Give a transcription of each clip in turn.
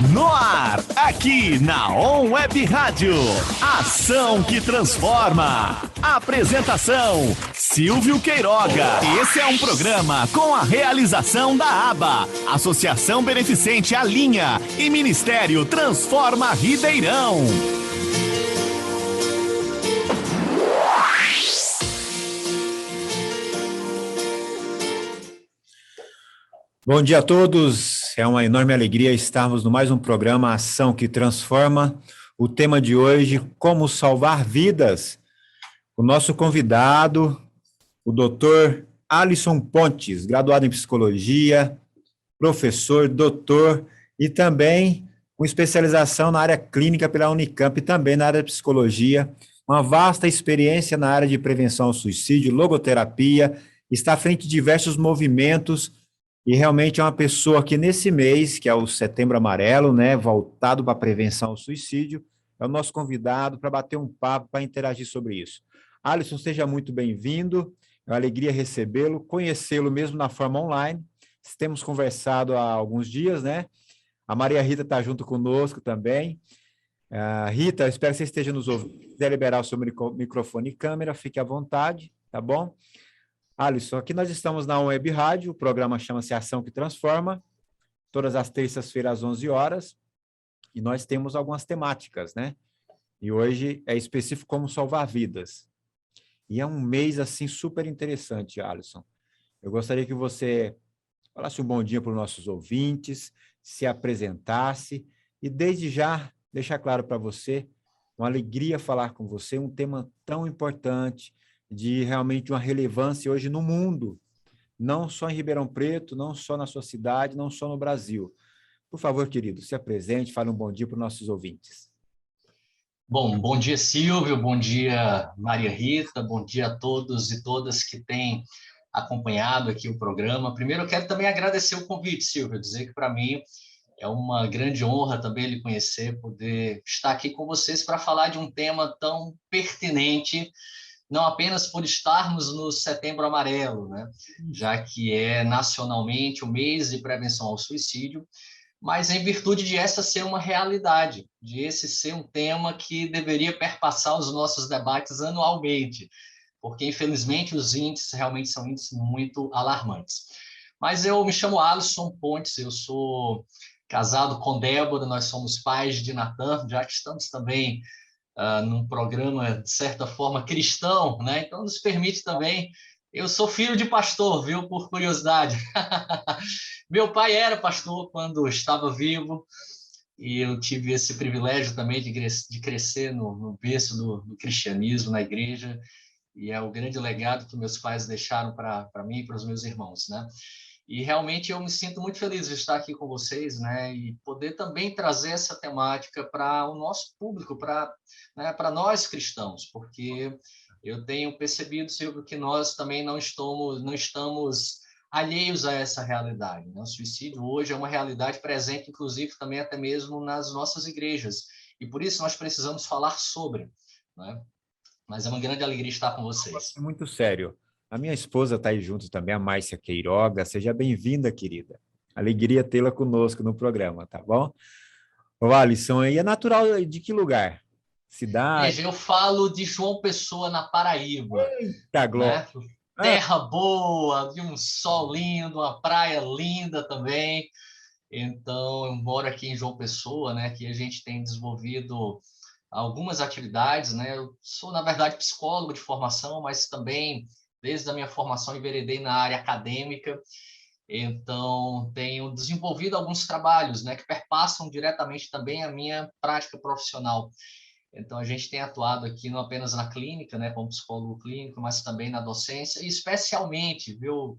No ar, aqui na On Web Rádio. Ação que transforma. Apresentação, Silvio Queiroga. Esse é um programa com a realização da ABA, Associação Beneficente Alinha e Ministério Transforma Ribeirão. Bom dia a todos, é uma enorme alegria estarmos no mais um programa Ação que Transforma. O tema de hoje, como salvar vidas. O nosso convidado, o doutor Alisson Pontes, graduado em psicologia, professor, doutor e também com especialização na área clínica pela Unicamp e também na área de psicologia, uma vasta experiência na área de prevenção ao suicídio, logoterapia, está à frente de diversos movimentos. E realmente é uma pessoa que nesse mês, que é o Setembro Amarelo, né, voltado para a prevenção ao suicídio, é o nosso convidado para bater um papo, para interagir sobre isso. Alisson, seja muito bem-vindo, é uma alegria recebê-lo, conhecê-lo mesmo na forma online. Temos conversado há alguns dias, né? A Maria Rita está junto conosco também. Rita, eu espero que você esteja nos ouvindo. Se quiser liberar o seu microfone e câmera, fique à vontade, tá bom? Alisson, aqui nós estamos na Web Rádio, o programa chama-se Ação que Transforma, todas as terças-feiras às 11 horas, e nós temos algumas temáticas, né? E hoje é específico como salvar vidas. E é um mês, assim, super interessante, Alisson. Eu gostaria que você falasse um bom dia para os nossos ouvintes, se apresentasse, e desde já deixar claro para você, uma alegria falar com você, um tema tão importante, de realmente uma relevância hoje no mundo, não só em Ribeirão Preto, não só na sua cidade, não só no Brasil. Por favor, querido, se apresente, fale um bom dia para os nossos ouvintes. Bom dia, Silvio, bom dia, Maria Rita, bom dia a todos e todas que têm acompanhado aqui o programa. Primeiro, eu quero também agradecer o convite, Silvio, dizer que para mim é uma grande honra também lhe conhecer, poder estar aqui com vocês para falar de um tema tão pertinente, não apenas por estarmos no Setembro Amarelo, né? Já que é nacionalmente o mês de prevenção ao suicídio, mas em virtude de essa ser uma realidade, de esse ser um tema que deveria perpassar os nossos debates anualmente, porque, infelizmente, os índices realmente são índices muito alarmantes. Mas eu me chamo Alisson Pontes, eu sou casado com Débora, nós somos pais de Natan, já que estamos também num programa, de certa forma, cristão, né? Então, nos permite também... Eu sou filho de pastor, viu? Por curiosidade. Meu pai era pastor quando estava vivo e eu tive esse privilégio também de crescer no berço do cristianismo, na igreja, e é o grande legado que meus pais deixaram para mim e para os meus irmãos, né? E realmente eu me sinto muito feliz de estar aqui com vocês, né? E poder também trazer essa temática para o nosso público, para nós cristãos, porque eu tenho percebido, Silvio, que nós também não estamos alheios a essa realidade, né? O suicídio hoje é uma realidade presente, inclusive, também até mesmo nas nossas igrejas. E por isso nós precisamos falar sobre, né? Mas é uma grande alegria estar com vocês. É muito sério. A minha esposa está aí junto também, a Márcia Queiroga. Seja bem-vinda, querida. Alegria tê-la conosco no programa, tá bom? O Alisson, aí é natural de que lugar? Cidade? Veja, eu falo de João Pessoa, na Paraíba. Eita, glória! Né? Terra boa, de um sol lindo, uma praia linda também. Então, eu moro aqui em João Pessoa, né, que a gente tem desenvolvido algumas atividades, né? Eu sou, na verdade, psicólogo de formação, mas também, desde a minha formação, enveredei na área acadêmica. Então, tenho desenvolvido alguns trabalhos, né, que perpassam diretamente também a minha prática profissional. Então, a gente tem atuado aqui não apenas na clínica, né, como psicólogo clínico, mas também na docência, e especialmente, viu,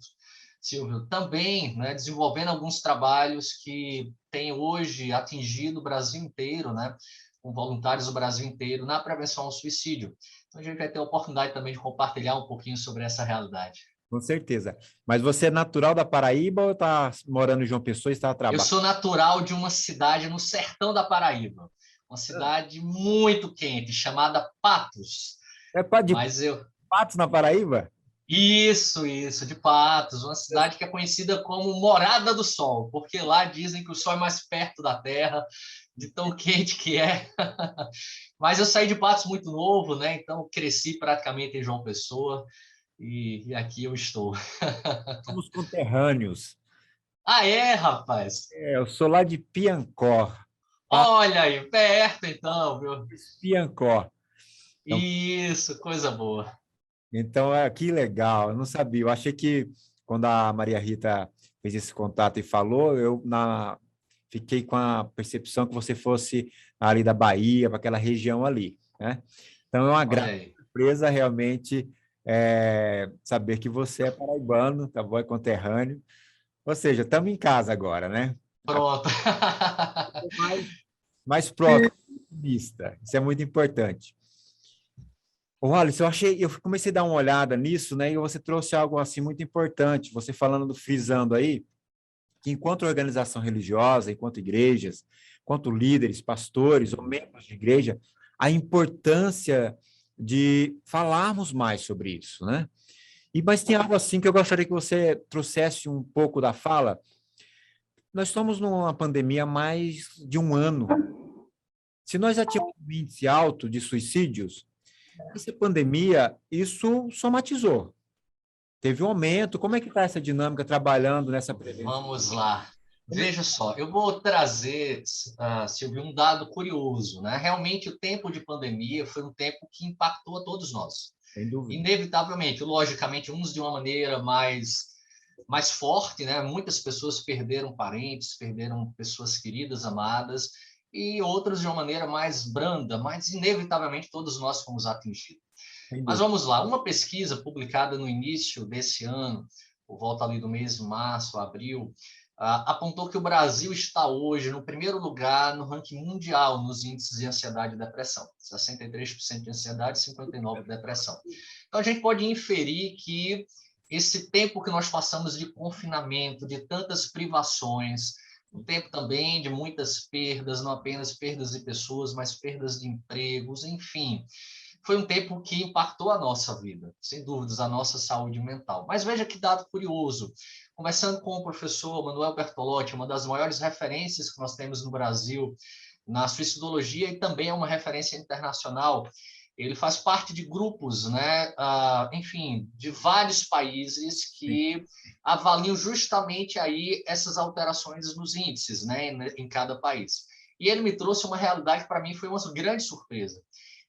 Silvio, também, né, desenvolvendo alguns trabalhos que têm hoje atingido o Brasil inteiro, né, com voluntários do Brasil inteiro, na prevenção ao suicídio. Então, a gente vai ter a oportunidade também de compartilhar um pouquinho sobre essa realidade. Com certeza. Mas você é natural da Paraíba ou está morando em João Pessoa e está a Eu trabalho? sou natural de uma cidade no sertão da Paraíba, uma cidade muito quente, chamada Patos. É de Mas eu... Patos, na Paraíba? Isso, de Patos, uma cidade que é conhecida como Morada do Sol, porque lá dizem que o sol é mais perto da Terra, de tão quente que é. Mas eu saí de Patos muito novo, né? Então cresci praticamente em João Pessoa e aqui eu estou. Somos conterrâneos. Ah, é, rapaz? Eu sou lá de Piancó, Olha aí, perto então, viu? Piancó. Então, Isso, coisa boa. que legal. Eu não sabia. Eu achei que quando a Maria Rita fez esse contato e falou, fiquei com a percepção que você fosse ali da Bahia, para aquela região ali, né? Então é uma Olha grande aí. surpresa realmente saber que você é paraibano, tá bom? É conterrâneo. Ou seja, estamos em casa agora, né? Pronto. Mais, mais próximo, vista. Isso é muito importante. Olha, eu comecei a dar uma olhada nisso, né? E você trouxe algo assim muito importante. Você falando, frisando aí, que enquanto organização religiosa, enquanto igrejas, enquanto líderes, pastores ou membros de igreja, a importância de falarmos mais sobre isso, né? Mas tem algo assim que eu gostaria que você trouxesse um pouco da fala. Nós estamos numa pandemia há mais de um ano. Se nós já tínhamos um índice alto de suicídios, essa pandemia, isso somatizou. Teve um aumento. Como é que está essa dinâmica trabalhando nessa prevenção? Vamos lá. Como é Veja só, eu vou trazer, Silvio, um dado curioso, né? Realmente, o tempo de pandemia foi um tempo que impactou a todos nós. Sem dúvida. Inevitavelmente, logicamente, uns de uma maneira mais forte, né? Muitas pessoas perderam parentes, perderam pessoas queridas, amadas, e outros de uma maneira mais branda, mas inevitavelmente todos nós fomos atingidos. Sem Mas dúvida. vamos lá, uma pesquisa publicada no início desse ano, por volta ali do mês de março, abril, apontou que o Brasil está hoje no primeiro lugar no ranking mundial nos índices de ansiedade e depressão. 63% de ansiedade e 59% de depressão. Então, a gente pode inferir que esse tempo que nós passamos de confinamento, de tantas privações, um tempo também de muitas perdas, não apenas perdas de pessoas, mas perdas de empregos, enfim, foi um tempo que impactou a nossa vida, sem dúvidas, a nossa saúde mental. Mas veja que dado curioso, conversando com o professor Manuel Bertolotti, uma das maiores referências que nós temos no Brasil na suicidologia e também é uma referência internacional. Ele faz parte de grupos, né, enfim, de vários países que avaliam justamente aí essas alterações nos índices, né, em cada país. E ele me trouxe uma realidade que para mim foi uma grande surpresa,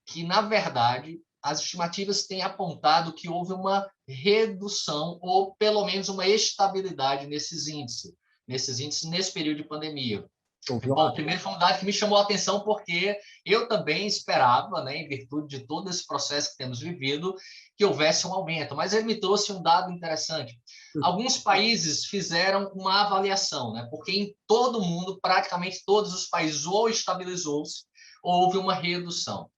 que, na verdade, as estimativas têm apontado que houve uma redução ou, pelo menos, uma estabilidade nesses índices nesse período de pandemia. Houve Bom, uma... primeiro foi um dado que me chamou a atenção porque eu também esperava, né, em virtude de todo esse processo que temos vivido, que houvesse um aumento. Mas ele me trouxe um dado interessante. Alguns países fizeram uma avaliação, né, porque em todo o mundo, praticamente todos os países ou estabilizou-se ou houve uma redução.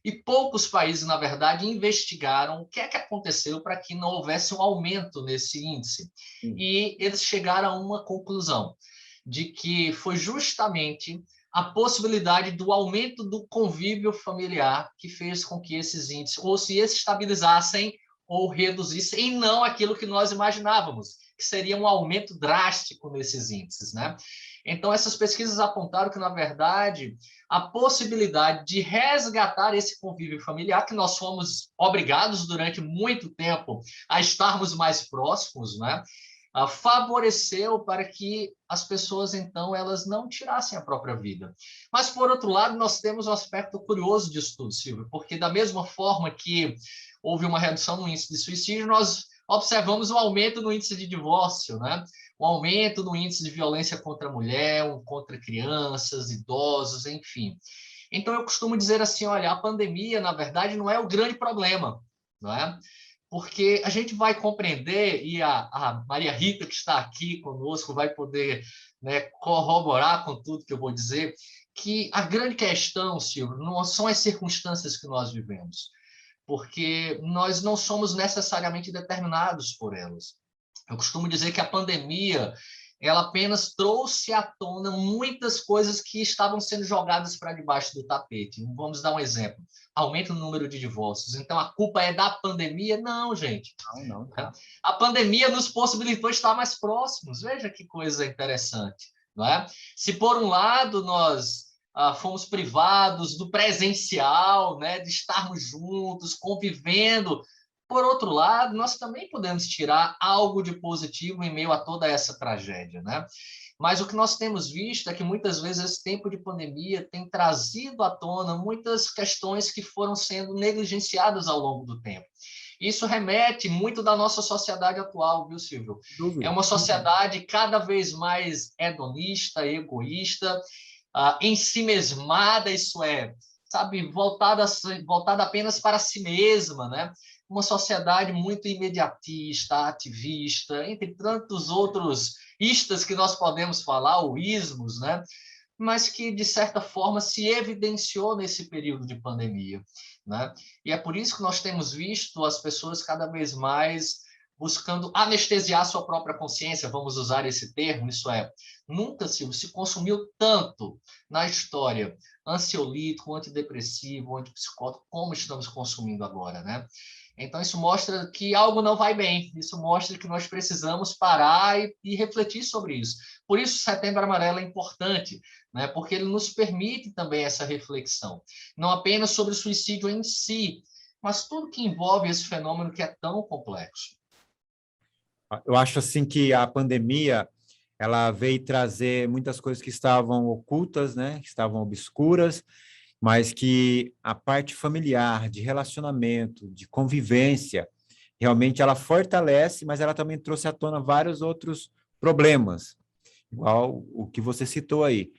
E poucos países, na verdade, investigaram o que é que aconteceu para que não houvesse um aumento nesse índice. E eles chegaram a uma conclusão, de que foi justamente a possibilidade do aumento do convívio familiar que fez com que esses índices ou se estabilizassem ou reduzissem, e não aquilo que nós imaginávamos, que seria um aumento drástico nesses índices, né? Então, essas pesquisas apontaram que, na verdade, a possibilidade de resgatar esse convívio familiar, que nós fomos obrigados durante muito tempo a estarmos mais próximos, né? Favoreceu para que as pessoas, então, elas não tirassem a própria vida. Mas, por outro lado, nós temos um aspecto curioso disso tudo, Silvio, porque da mesma forma que houve uma redução no índice de suicídio, nós observamos um aumento no índice de divórcio, né? Um aumento no índice de violência contra a mulher, contra crianças, idosos, enfim. Então, eu costumo dizer assim, olha, a pandemia, na verdade, não é o grande problema, não é? Porque a gente vai compreender, e a Maria Rita, que está aqui conosco, vai poder, né, corroborar com tudo que eu vou dizer, que a grande questão, Silvio, não são as circunstâncias que nós vivemos, porque nós não somos necessariamente determinados por elas. Eu costumo dizer que a pandemia ela apenas trouxe à tona muitas coisas que estavam sendo jogadas para debaixo do tapete. Vamos dar um exemplo. Aumenta o número de divórcios. Então, a culpa é da pandemia? Não, gente. Não. A pandemia nos possibilitou estar mais próximos. Veja que coisa interessante, não é? Se, por um lado, nós fomos privados do presencial, né, de estarmos juntos, convivendo, por outro lado, nós também podemos tirar algo de positivo em meio a toda essa tragédia, né? Mas o que nós temos visto é que muitas vezes esse tempo de pandemia tem trazido à tona muitas questões que foram sendo negligenciadas ao longo do tempo. Isso remete muito da nossa sociedade atual, viu, Silvio? É uma sociedade cada vez mais hedonista, egoísta, ensimesmada, isso é, sabe, voltada apenas para si mesma, né? Uma sociedade muito imediatista, ativista, entre tantos outros istas que nós podemos falar, ou ismos, né? Mas que, de certa forma, se evidenciou nesse período de pandemia, né? E é por isso que nós temos visto as pessoas cada vez mais buscando anestesiar sua própria consciência, vamos usar esse termo, isso é, nunca se consumiu tanto na história ansiolítico, antidepressivo, antipsicótico, como estamos consumindo agora, né? Então, isso mostra que algo não vai bem, isso mostra que nós precisamos parar e refletir sobre isso. Por isso, o Setembro Amarelo é importante, né? Porque ele nos permite também essa reflexão, não apenas sobre o suicídio em si, mas tudo que envolve esse fenômeno que é tão complexo. Eu acho assim que a pandemia ela veio trazer muitas coisas que estavam ocultas, né? Que estavam obscuras, mas que a parte familiar, de relacionamento, de convivência, realmente ela fortalece, mas ela também trouxe à tona vários outros problemas, igual o que você citou aí.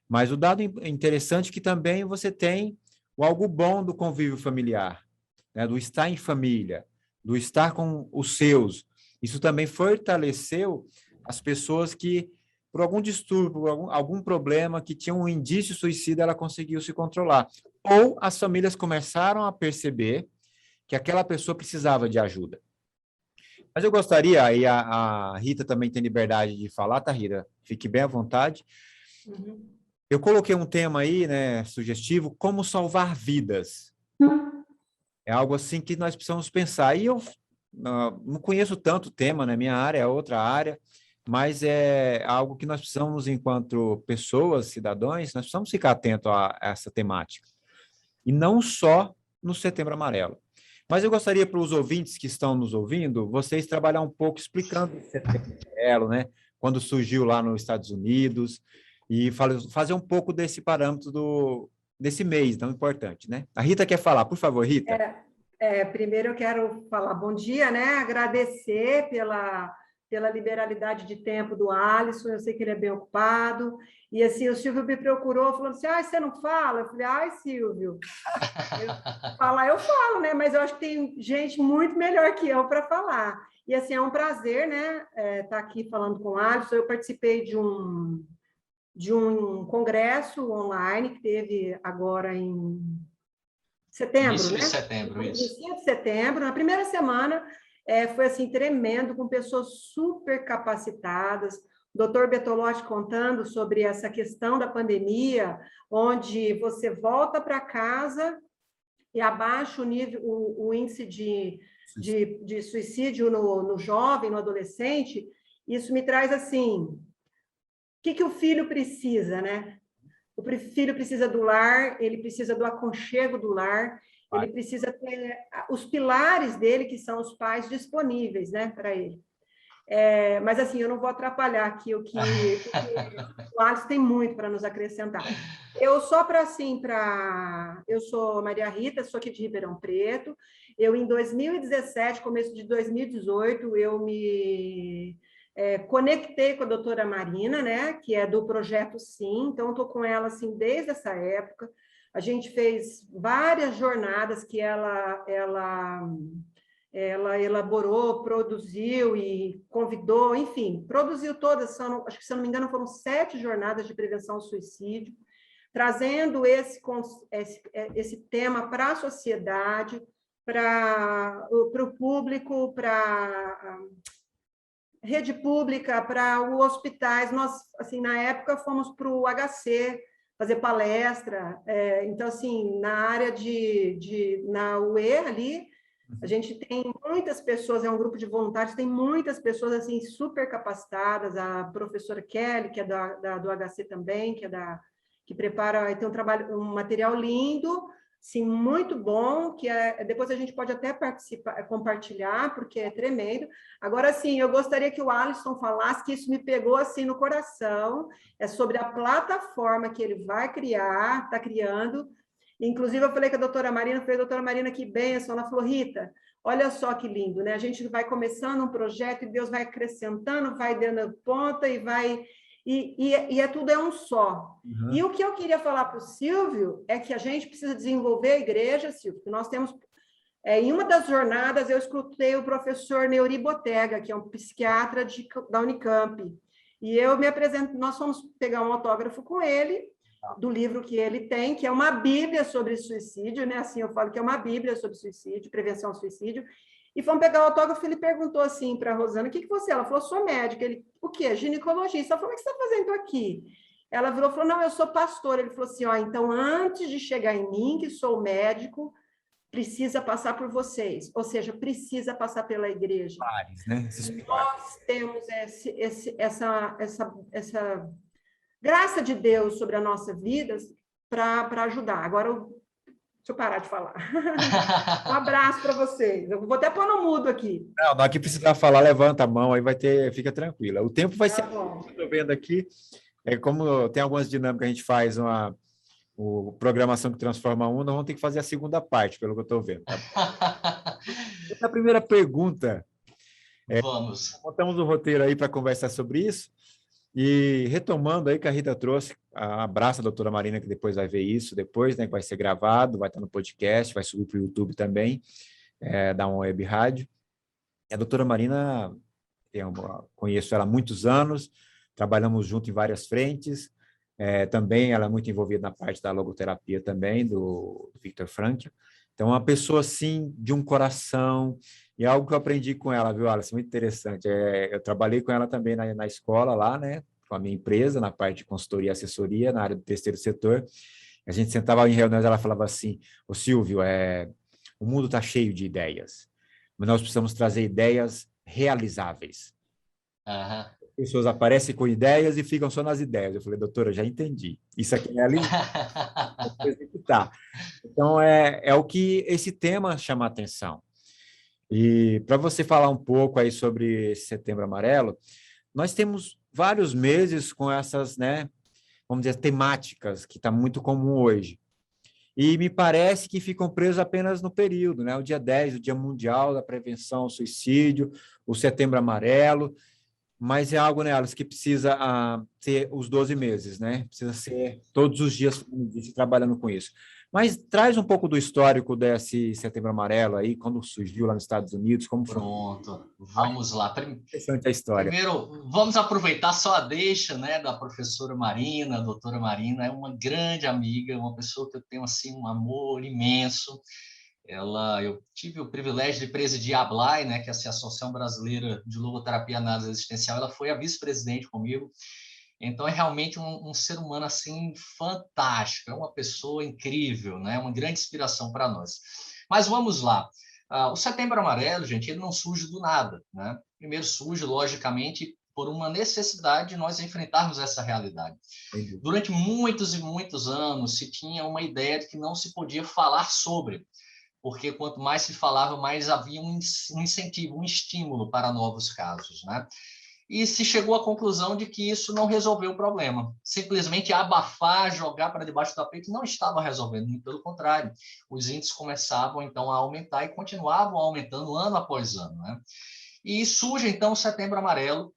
Mas o dado interessante é que também você tem o algo bom do convívio familiar, né? Do estar em família, do estar com os seus. Isso também fortaleceu as pessoas que, por algum distúrbio, por algum problema, que tinham um indício suicida, ela conseguiu se controlar. Ou as famílias começaram a perceber que aquela pessoa precisava de ajuda. Mas eu gostaria, aí a Rita também tem liberdade de falar, tá, Rita? Fique bem à vontade. Uhum. Eu coloquei um tema aí, né, sugestivo, como salvar vidas. É algo assim que nós precisamos pensar. E eu não conheço tanto o tema, né? Minha área é outra área, mas é algo que nós precisamos, enquanto pessoas, cidadãos, nós precisamos ficar atentos a essa temática. E não só no Setembro Amarelo. Mas eu gostaria, para os ouvintes que estão nos ouvindo, vocês trabalhar um pouco explicando o Setembro Amarelo, né? Quando surgiu lá nos Estados Unidos, e fazer um pouco desse parâmetro desse mês tão importante, né? A Rita quer falar, por favor, Rita. Primeiro eu quero falar bom dia, né? Agradecer pela liberalidade de tempo do Alisson, eu sei que ele é bem ocupado, e assim, o Silvio me procurou, falando assim, você não fala? Eu falei, Silvio, eu falo, né? Mas eu acho que tem gente muito melhor que eu para falar. E assim, é um prazer, né? Estar aqui falando com o Alisson. Eu participei de um congresso online que teve agora em setembro, Início né? de setembro, isso. Início de setembro, na primeira semana, foi assim, tremendo, com pessoas super capacitadas, o doutor Bertolotti contando sobre essa questão da pandemia, onde você volta para casa e abaixa o índice de suicídio no jovem, no adolescente. Isso me traz assim, o que o filho precisa, né? O filho precisa do lar, ele precisa do aconchego do lar, ele precisa ter os pilares dele, que são os pais, disponíveis, né, para ele. Mas, assim, eu não vou atrapalhar aqui o Alisson tem muito para nos acrescentar. Eu sou Maria Rita, sou aqui de Ribeirão Preto. Eu, em 2017, começo de 2018, eu me conectei com a doutora Marina, né, que é do Projeto Sim, então estou com ela assim, desde essa época. A gente fez várias jornadas que ela elaborou, produziu e convidou, enfim, produziu todas, acho que, se eu não me engano, foram 7 jornadas de prevenção ao suicídio, trazendo esse tema para a sociedade, para o público, para rede pública, para os hospitais. Nós, assim, na época, fomos para o HC fazer palestra. Então, assim, na área na UE ali, a gente tem muitas pessoas, é um grupo de voluntários, tem muitas pessoas assim super capacitadas. A professora Kelly, que é do HC também, que prepara, tem um material lindo, sim, muito bom, que depois a gente pode até compartilhar, porque é tremendo. Agora, sim, eu gostaria que o Alisson falasse, que isso me pegou assim no coração, é sobre a plataforma que ele vai criar, está criando. Inclusive, eu falei com a doutora Marina, doutora Marina, que bênção. Ela falou, Rita, olha só que lindo, né? A gente vai começando um projeto e Deus vai acrescentando, vai dando ponta e vai... tudo é um só. Uhum. E o que eu queria falar para o Silvio é que a gente precisa desenvolver a igreja, Silvio, que nós temos... em uma das jornadas, eu escutei o professor Neuri Botega, que é um psiquiatra da Unicamp, e eu me apresento, nós fomos pegar um autógrafo com ele, do livro que ele tem, que é uma bíblia sobre suicídio, né? Assim, eu falo que é uma bíblia sobre suicídio, prevenção ao suicídio. E fomos pegar o autógrafo, ele perguntou assim para a Rosana, o que você é? Ela falou, sou médica. Ele, o quê? Ginecologista. Ela falou, o que você está fazendo aqui? Ela virou e falou, não, eu sou pastora. Ele falou assim, então, antes de chegar em mim, que sou médico, precisa passar por vocês, ou seja, precisa passar pela igreja. Pares, né? Nós temos essa graça de Deus sobre a nossa vida para ajudar. Agora, deixa eu parar de falar. Um abraço para vocês. Eu vou até pôr no mudo aqui. Não, na hora que precisar falar, levanta a mão, aí vai ter, fica tranquila. O tempo vai ser, Bom. estou vendo aqui, como tem algumas dinâmicas, a gente faz programação que transforma nós vamos ter que fazer a segunda parte, pelo que eu estou vendo. Tá? A primeira pergunta, Vamos. montamos o roteiro aí para conversar sobre isso. E retomando aí que a Rita trouxe, abraço a doutora Marina, que depois vai ver isso, depois, né, que vai ser gravado, vai estar no podcast, vai subir para o YouTube também, da uma web rádio. A doutora Marina, conheço ela há muitos anos, trabalhamos junto em várias frentes, também ela é muito envolvida na parte da logoterapia também, do Viktor Frankl. Então, uma pessoa, assim, de um coração, e algo que eu aprendi com ela, viu, Alice? Muito interessante. Eu trabalhei com ela também na escola lá, né? Com a minha empresa, na parte de consultoria e assessoria, na área do terceiro setor. A gente sentava em reuniões, ela falava assim, ô Silvio, o mundo está cheio de ideias, mas nós precisamos trazer ideias realizáveis. Uhum. As pessoas aparecem com ideias e ficam só nas ideias. Eu falei, doutora, já entendi. Isso aqui é executar. Então, é o que esse tema chama a atenção. E para você falar um pouco aí sobre esse Setembro Amarelo, nós temos vários meses com essas, né, vamos dizer, temáticas que está muito comum hoje. E me parece que ficam presos apenas no período, né? O dia 10, o Dia Mundial da Prevenção ao Suicídio, o Setembro Amarelo, mas é algo, né, Alice, que precisa ter os 12 meses, né? Precisa ser todos os dias trabalhando com isso. Mas traz um pouco do histórico desse Setembro Amarelo aí, quando surgiu lá nos Estados Unidos, como foi? Pronto, vamos lá. Interessante a história. Primeiro, vamos aproveitar só a deixa, né, da professora Marina, a doutora Marina, é uma grande amiga, uma pessoa que eu tenho, assim, um amor imenso. Eu tive o privilégio de presidir a ABLAI, né, que é a Associação Brasileira de Logoterapia e Análise Existencial. Ela foi a vice-presidente comigo. Então, é realmente um ser humano assim fantástico, é uma pessoa incrível, né, uma grande inspiração para nós. Mas vamos lá. O Setembro Amarelo, gente, ele não surge do nada, né? Primeiro surge, logicamente, por uma necessidade de nós enfrentarmos essa realidade. Entendi. Durante muitos e muitos anos se tinha uma ideia de que não se podia falar sobre, porque quanto mais se falava, mais havia um incentivo, um estímulo para novos casos, né? E se chegou à conclusão de que isso não resolveu o problema. Simplesmente abafar, jogar para debaixo do tapete não estava resolvendo, muito pelo contrário. Os índices começavam, então, a aumentar e continuavam aumentando ano após ano, né? E surge, então, o Setembro Amarelo,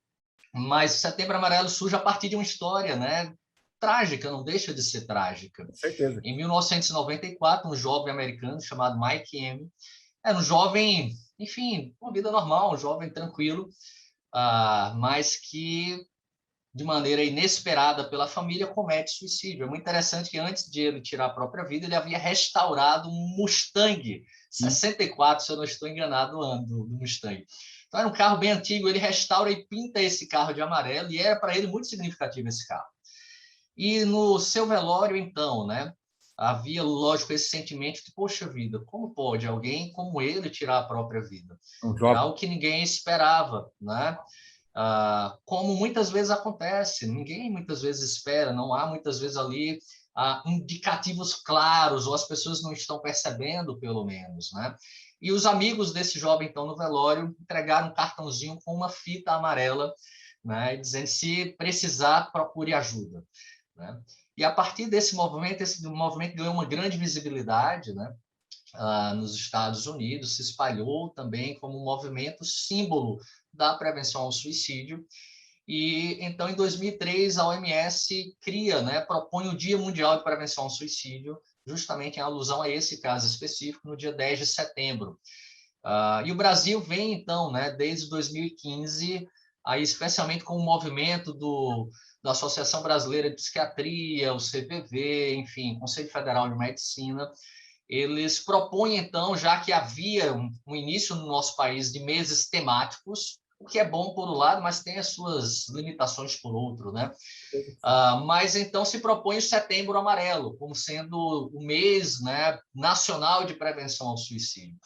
mas o Setembro Amarelo surge a partir de uma história, né, trágica, não deixa de ser trágica. Com certeza. Em 1994, um jovem americano chamado Mike M. Era um jovem, enfim, uma vida normal, um jovem tranquilo, mas que, de maneira inesperada pela família, comete suicídio. É muito interessante que antes de ele tirar a própria vida, ele havia restaurado um Mustang, 64, se eu não estou enganado, o ano do Mustang. Então, era um carro bem antigo, ele restaura e pinta esse carro de amarelo, e era para ele muito significativo esse carro. E no seu velório, então, né, havia, lógico, esse sentimento de, poxa vida, como pode alguém como ele tirar a própria vida? É algo que ninguém esperava, né? Como muitas vezes acontece, ninguém muitas vezes espera, não há muitas vezes ali indicativos claros, ou as pessoas não estão percebendo, pelo menos, né? E os amigos desse jovem, então, no velório, entregaram um cartãozinho com uma fita amarela, né, dizendo, se precisar, procure ajuda, né? E a partir desse movimento, esse movimento ganhou uma grande visibilidade, né, nos Estados Unidos, se espalhou também como um movimento símbolo da prevenção ao suicídio. E então, em 2003, a OMS cria, né, propõe o Dia Mundial de Prevenção ao Suicídio, justamente em alusão a esse caso específico, no dia 10 de setembro. E o Brasil vem, então, né, desde 2015, aí, especialmente com o movimento da Associação Brasileira de Psiquiatria, o CPV, enfim, Conselho Federal de Medicina, eles propõem, então, já que havia um início no nosso país de meses temáticos, o que é bom por um lado, mas tem as suas limitações por outro, né? Mas então se propõe o Setembro Amarelo como sendo o mês, né, nacional de prevenção ao suicídio.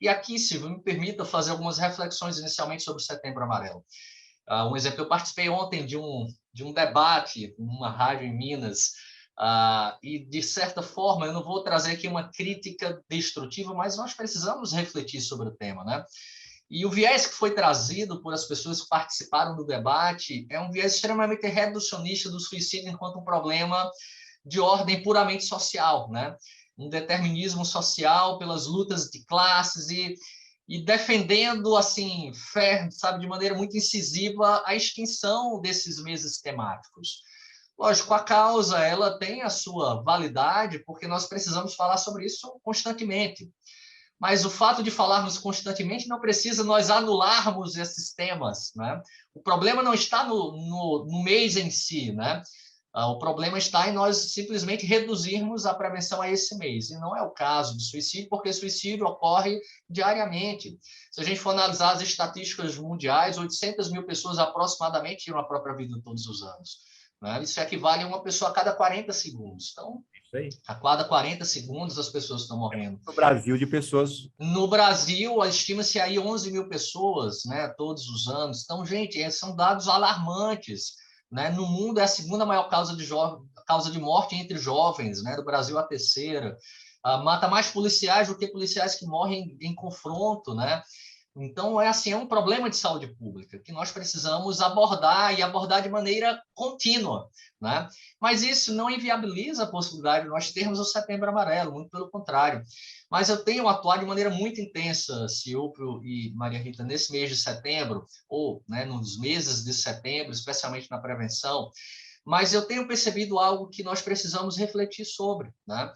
E aqui, Silvio, me permita fazer algumas reflexões inicialmente sobre o Setembro Amarelo. Um exemplo, eu participei ontem de um debate numa rádio em Minas, e, de certa forma, eu não vou trazer aqui uma crítica destrutiva, mas nós precisamos refletir sobre o tema, né? E o viés que foi trazido por as pessoas que participaram do debate é um viés extremamente reducionista do suicídio enquanto um problema de ordem puramente social, né? Um determinismo social pelas lutas de classes e defendendo, assim, sabe, de maneira muito incisiva, a extinção desses meses temáticos. Lógico, a causa ela tem a sua validade, porque nós precisamos falar sobre isso constantemente. Mas o fato de falarmos constantemente não precisa nós anularmos esses temas, né? O problema não está no mês em si, né? O problema está em nós simplesmente reduzirmos a prevenção a esse mês. E não é o caso do suicídio, porque suicídio ocorre diariamente. Se a gente for analisar as estatísticas mundiais, 800 mil pessoas aproximadamente tiram a própria vida todos os anos, né? Isso equivale a uma pessoa a cada 40 segundos. Então, a cada 40 segundos as pessoas estão morrendo. No Brasil, de pessoas... No Brasil, estima-se aí 11 mil pessoas, né, todos os anos. Então, gente, são dados alarmantes, né? No mundo é a segunda maior causa de morte entre jovens, né? Do Brasil a terceira. Mata mais policiais do que policiais que morrem em confronto, né? Então, é um problema de saúde pública que nós precisamos abordar e abordar de maneira contínua, né? Mas isso não inviabiliza a possibilidade de nós termos o Setembro Amarelo, muito pelo contrário. Mas eu tenho atuado de maneira muito intensa, Silvio e Maria Rita, nesse mês de setembro, ou, né, nos meses de setembro, especialmente na prevenção, mas eu tenho percebido algo que nós precisamos refletir sobre, né?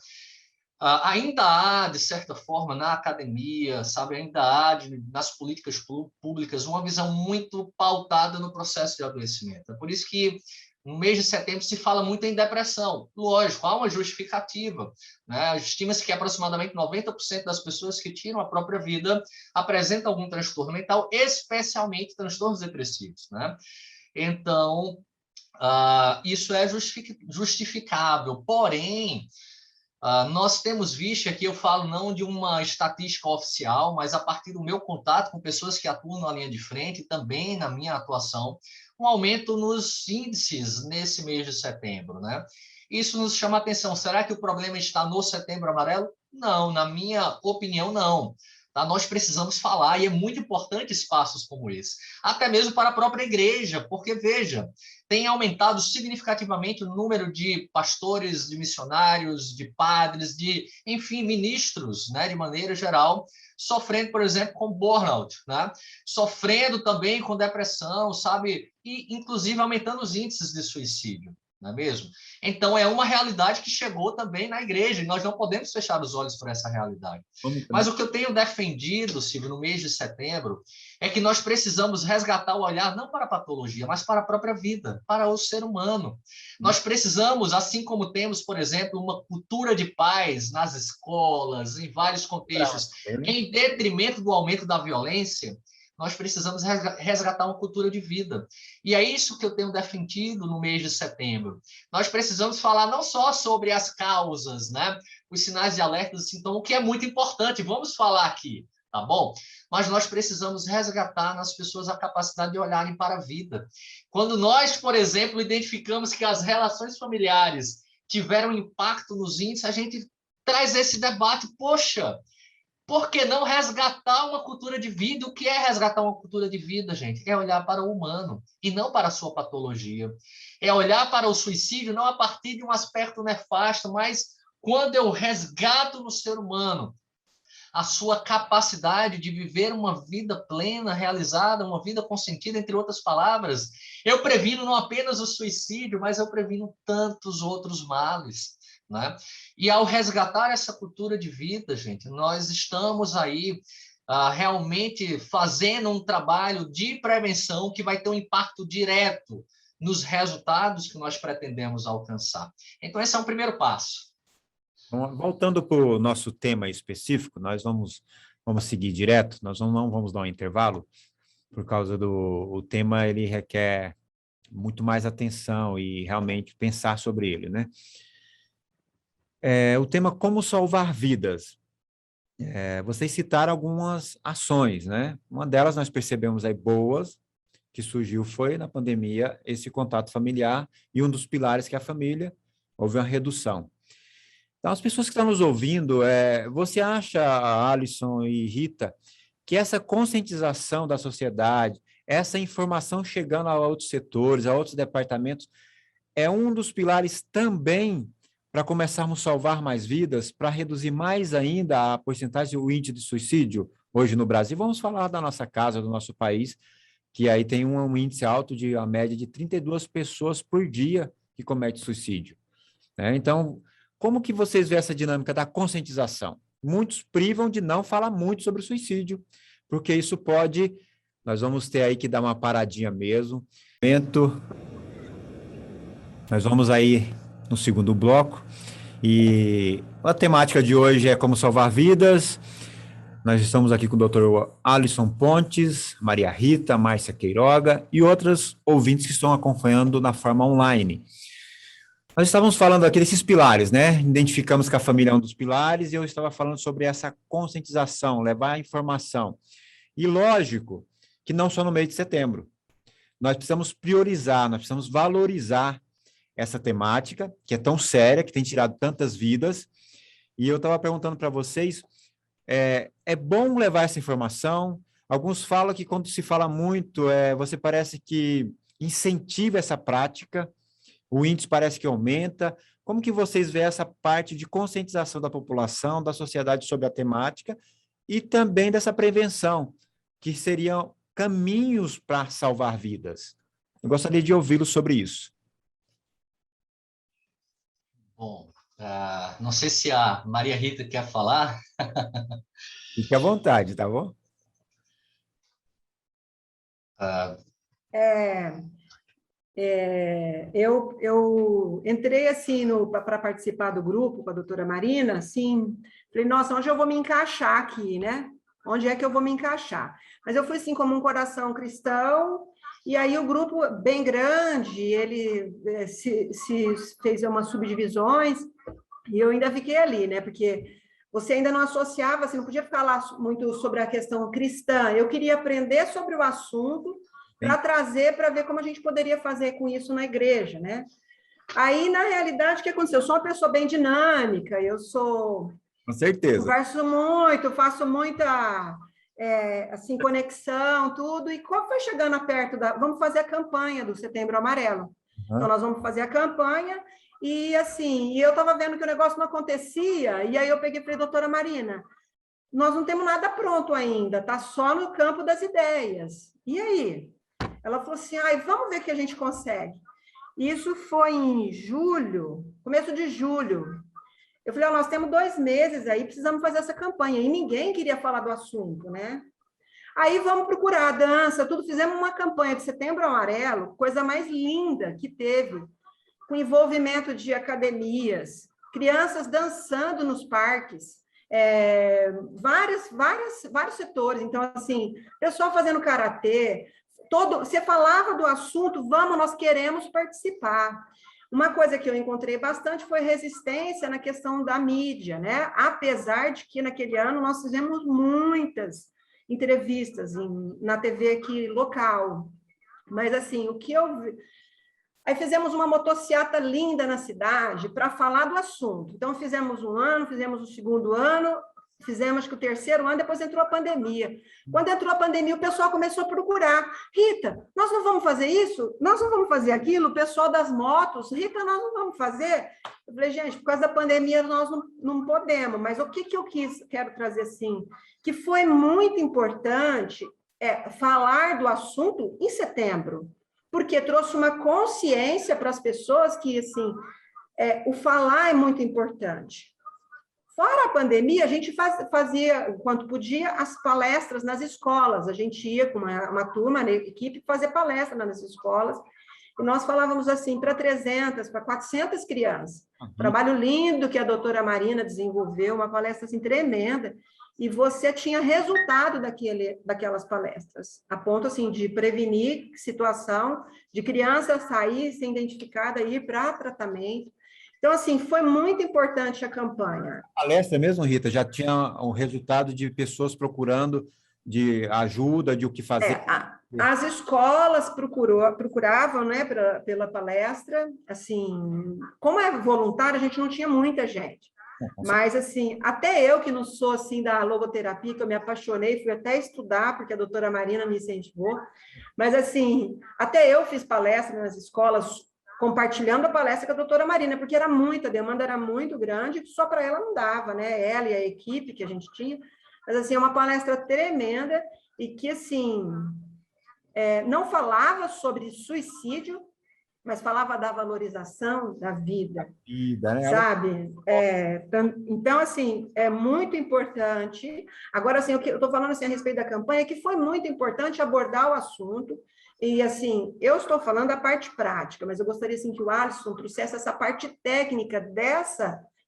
Ainda há, de certa forma, na academia, sabe, ainda há nas políticas públicas uma visão muito pautada no processo de adoecimento. É por isso que no mês de setembro se fala muito em depressão. Lógico, há uma justificativa, né? Estima-se que aproximadamente 90% das pessoas que tiram a própria vida apresentam algum transtorno mental, especialmente transtornos depressivos, né? Então, isso é justificável, porém, nós temos visto, aqui eu falo não de uma estatística oficial, mas a partir do meu contato com pessoas que atuam na linha de frente, e também na minha atuação, um aumento nos índices nesse mês de setembro, né? Isso nos chama a atenção. Será que o problema está no Setembro Amarelo? Não, na minha opinião, não. Nós precisamos falar, e é muito importante espaços como esse, até mesmo para a própria igreja, porque, veja, tem aumentado significativamente o número de pastores, de missionários, de padres, enfim, ministros, né, de maneira geral, sofrendo, por exemplo, com burnout, né? Sofrendo também com depressão, sabe? E, inclusive, aumentando os índices de suicídio, não é mesmo? Então, é uma realidade que chegou também na igreja, e nós não podemos fechar os olhos para essa realidade. Mas o que eu tenho defendido, Silvio, no mês de setembro, é que nós precisamos resgatar o olhar não para a patologia, mas para a própria vida, para o ser humano. Nós precisamos, assim como temos, por exemplo, uma cultura de paz nas escolas, em vários contextos, em detrimento do aumento da violência, nós precisamos resgatar uma cultura de vida. E é isso que eu tenho defendido no mês de setembro. Nós precisamos falar não só sobre as causas, né? Os sinais de alerta, os sintomas, o que é muito importante, vamos falar aqui, tá bom? Mas nós precisamos resgatar nas pessoas a capacidade de olharem para a vida. Quando nós, por exemplo, identificamos que as relações familiares tiveram impacto nos índices, a gente traz esse debate, poxa, por que não resgatar uma cultura de vida? O que é resgatar uma cultura de vida, gente? É olhar para o humano e não para a sua patologia. É olhar para o suicídio não a partir de um aspecto nefasto, mas quando eu resgato no ser humano a sua capacidade de viver uma vida plena, realizada, uma vida com sentido, entre outras palavras, eu previno não apenas o suicídio, mas eu previno tantos outros males, né? E ao resgatar essa cultura de vida, gente, nós estamos aí realmente fazendo um trabalho de prevenção que vai ter um impacto direto nos resultados que nós pretendemos alcançar. Então, esse é um primeiro passo. Voltando para o nosso tema específico, nós vamos seguir direto, nós não vamos dar um intervalo, por causa do tema, ele requer muito mais atenção e realmente pensar sobre ele, né? O tema como salvar vidas. Vocês citaram algumas ações, né? Uma delas nós percebemos aí boas, que surgiu foi na pandemia, esse contato familiar, e um dos pilares que é a família, houve uma redução. Então, as pessoas que estão nos ouvindo, você acha, Alisson e Rita, que essa conscientização da sociedade, essa informação chegando a outros setores, a outros departamentos, é um dos pilares também para começarmos a salvar mais vidas, para reduzir mais ainda a porcentagem, o índice de suicídio hoje no Brasil? Vamos falar da nossa casa, do nosso país, que aí tem um índice alto de a média de 32 pessoas por dia que cometem suicídio, né? Então, como que vocês veem essa dinâmica da conscientização? Muitos privam de não falar muito sobre o suicídio, porque isso pode... Nós vamos ter aí que dar uma paradinha mesmo. Nós vamos aí no segundo bloco. E a temática de hoje é como salvar vidas. Nós estamos aqui com o Dr. Alisson Pontes, Maria Rita, Márcia Queiroga e outros ouvintes que estão acompanhando na forma online. Nós estávamos falando aqui desses pilares, né? Identificamos que a família é um dos pilares e eu estava falando sobre essa conscientização, levar a informação. E lógico que não só no mês de setembro. Nós precisamos priorizar, nós precisamos valorizar essa temática, que é tão séria, que tem tirado tantas vidas. E eu estava perguntando para vocês, é bom levar essa informação? Alguns falam que quando se fala muito, você parece que incentiva essa prática, o índice parece que aumenta. Como que vocês veem essa parte de conscientização da população, da sociedade sobre a temática e também dessa prevenção, que seriam caminhos para salvar vidas? Eu gostaria de ouvi-lo sobre isso. Bom, não sei se a Maria Rita quer falar. Fique à vontade, tá bom? Eu entrei assim para participar do grupo com a doutora Marina, assim, falei, nossa, onde eu vou me encaixar aqui, né? Onde é que eu vou me encaixar? Mas eu fui assim como um coração cristão, e aí o grupo bem grande, ele se fez umas subdivisões, e eu ainda fiquei ali, né? Porque você ainda não associava, você não podia falar muito sobre a questão cristã. Eu queria aprender sobre o assunto para trazer, para ver como a gente poderia fazer com isso na igreja, né? Aí, na realidade, o que aconteceu? Eu sou uma pessoa bem dinâmica, eu sou... Com certeza. Converso muito, faço muita... assim, conexão, tudo, e quando foi chegando perto vamos fazer a campanha do Setembro Amarelo. Então, nós vamos fazer a campanha, e assim, eu estava vendo que o negócio não acontecia, e aí eu peguei e falei, doutora Marina, nós não temos nada pronto ainda, tá só no campo das ideias. E aí? Ela falou assim, vamos ver o que a gente consegue. Isso foi em julho, começo de julho. Eu falei, nós temos 2 meses aí, precisamos fazer essa campanha. E ninguém queria falar do assunto, né? Aí vamos procurar a dança, tudo. Fizemos uma campanha de Setembro Amarelo, coisa mais linda que teve, com envolvimento de academias, crianças dançando nos parques. vários setores. Então, assim, pessoal fazendo karatê, você falava do assunto, vamos, nós queremos participar. Uma coisa que eu encontrei bastante foi resistência na questão da mídia, né? Apesar de que naquele ano nós fizemos muitas entrevistas na TV aqui local. Mas, assim, o que eu vi... Aí fizemos uma motociata linda na cidade para falar do assunto. Então, fizemos um ano, fizemos o segundo ano, fizemos acho que o terceiro ano, depois entrou a pandemia. Quando entrou a pandemia, o pessoal começou a procurar. Rita, nós não vamos fazer isso? Nós não vamos fazer aquilo? O pessoal das motos, Rita, nós não vamos fazer? Eu falei, gente, por causa da pandemia nós não podemos, mas o que eu quero trazer assim, que foi muito importante falar do assunto em setembro, porque trouxe uma consciência para as pessoas que, assim, o falar é muito importante. Fora a pandemia, a gente fazia, enquanto podia, as palestras nas escolas. A gente ia com uma turma, uma equipe, fazer palestra nas escolas, e nós falávamos assim, para 300, para 400 crianças. Trabalho lindo que a doutora Marina desenvolveu, uma palestra assim, tremenda, e você tinha resultado daquelas palestras, a ponto assim, de prevenir situação de criança sair, ser identificada, ir para tratamento. Então, assim, foi muito importante a campanha. A palestra mesmo, Rita, já tinha um resultado de pessoas procurando de ajuda, de o que fazer? As escolas procuravam, né, pela palestra, assim, como é voluntário, a gente não tinha muita gente. Mas, assim, até eu, que não sou, assim, da logoterapia, que eu me apaixonei, fui até estudar, porque a doutora Marina me incentivou, mas, assim, até eu fiz palestra nas escolas, compartilhando a palestra com a doutora Marina, porque era muita, a demanda era muito grande, só para ela não dava, né? Ela e a equipe que a gente tinha, mas, assim, é uma palestra tremenda e que, assim, não falava sobre suicídio, mas falava da valorização da vida, né? Sabe? Então, assim, é muito importante. Agora, assim, o que eu estou falando assim, a respeito da campanha, que foi muito importante abordar o assunto, e, assim, eu estou falando da parte prática, mas eu gostaria, assim, que o Alisson trouxesse essa parte técnica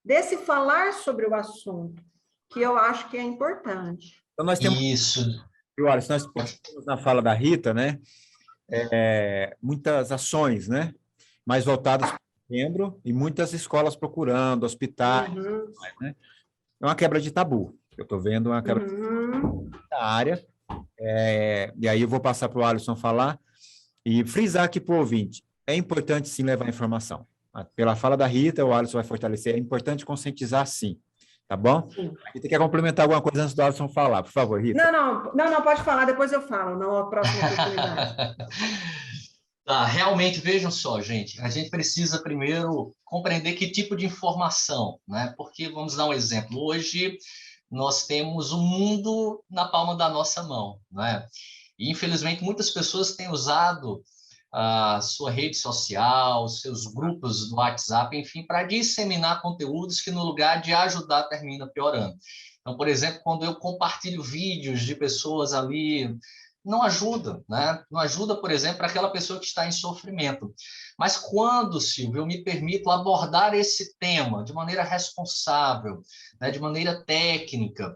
desse falar sobre o assunto, que eu acho que é importante. Então, nós temos... Isso. Alisson, nós temos na fala da Rita, né? Muitas ações, né? Mais voltadas para setembro e muitas escolas procurando, hospitais, né? É uma quebra de tabu. Eu estou vendo uma quebra de tabu da área. E aí eu vou passar para o Alisson falar e frisar aqui para o ouvinte. É importante, sim, levar informação. Pela fala da Rita, o Alisson vai fortalecer. É importante conscientizar, sim. Tá bom? Sim. A Rita quer complementar alguma coisa antes do Alisson falar, por favor, Rita. Não, pode falar, depois eu falo, na próxima oportunidade. Tá, realmente, vejam só, gente, a gente precisa primeiro compreender que tipo de informação, né? Porque, vamos dar um exemplo, hoje nós temos o mundo na palma da nossa mão, né? E, infelizmente, muitas pessoas têm usado a sua rede social, seus grupos do WhatsApp, enfim, para disseminar conteúdos que, no lugar de ajudar, termina piorando. Então, por exemplo, quando eu compartilho vídeos de pessoas ali, não ajuda, né? Não ajuda, por exemplo, aquela pessoa que está em sofrimento. Mas quando, Silvio, eu me permito abordar esse tema de maneira responsável, né, de maneira técnica,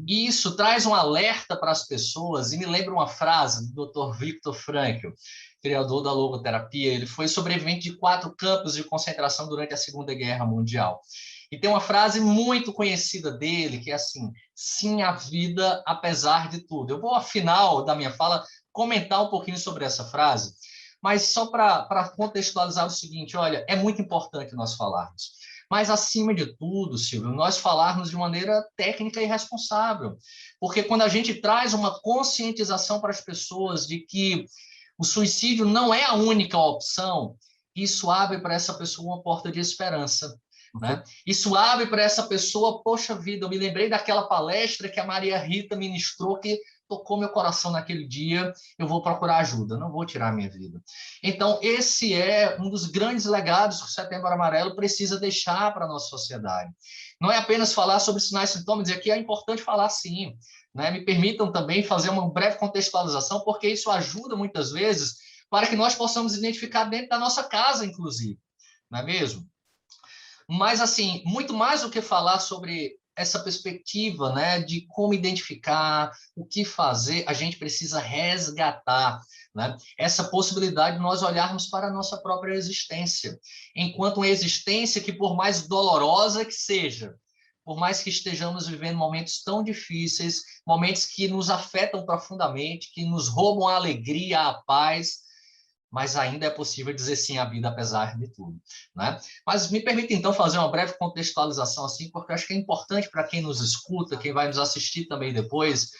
e isso traz um alerta para as pessoas, e me lembra uma frase do Dr. Viktor Frankl, criador da logoterapia. Ele foi sobrevivente de 4 campos de concentração durante a Segunda Guerra Mundial. E tem uma frase muito conhecida dele, que é assim: sim à vida, apesar de tudo. Eu vou, ao final da minha fala, comentar um pouquinho sobre essa frase, mas só para contextualizar o seguinte: olha, é muito importante nós falarmos. Mas, acima de tudo, Silvio, nós falarmos de maneira técnica e responsável. Porque quando a gente traz uma conscientização para as pessoas de que o suicídio não é a única opção, isso abre para essa pessoa uma porta de esperança. Né? Isso abre para essa pessoa, poxa vida, eu me lembrei daquela palestra que a Maria Rita ministrou, que tocou meu coração naquele dia, eu vou procurar ajuda, não vou tirar a minha vida. Então, esse é um dos grandes legados que o Setembro Amarelo precisa deixar para a nossa sociedade. Não é apenas falar sobre sinais e sintomas, e aqui é importante falar sim, né? Me permitam também fazer uma breve contextualização, porque isso ajuda muitas vezes para que nós possamos identificar dentro da nossa casa, inclusive, não é mesmo? Mas, assim, muito mais do que falar sobre essa perspectiva, né, de como identificar, o que fazer, a gente precisa resgatar, né, essa possibilidade de nós olharmos para a nossa própria existência, enquanto uma existência que, por mais dolorosa que seja, por mais que estejamos vivendo momentos tão difíceis, momentos que nos afetam profundamente, que nos roubam a alegria, a paz, mas ainda é possível dizer sim à vida apesar de tudo, né? Mas me permita então fazer uma breve contextualização assim, porque eu acho que é importante para quem nos escuta, quem vai nos assistir também depois,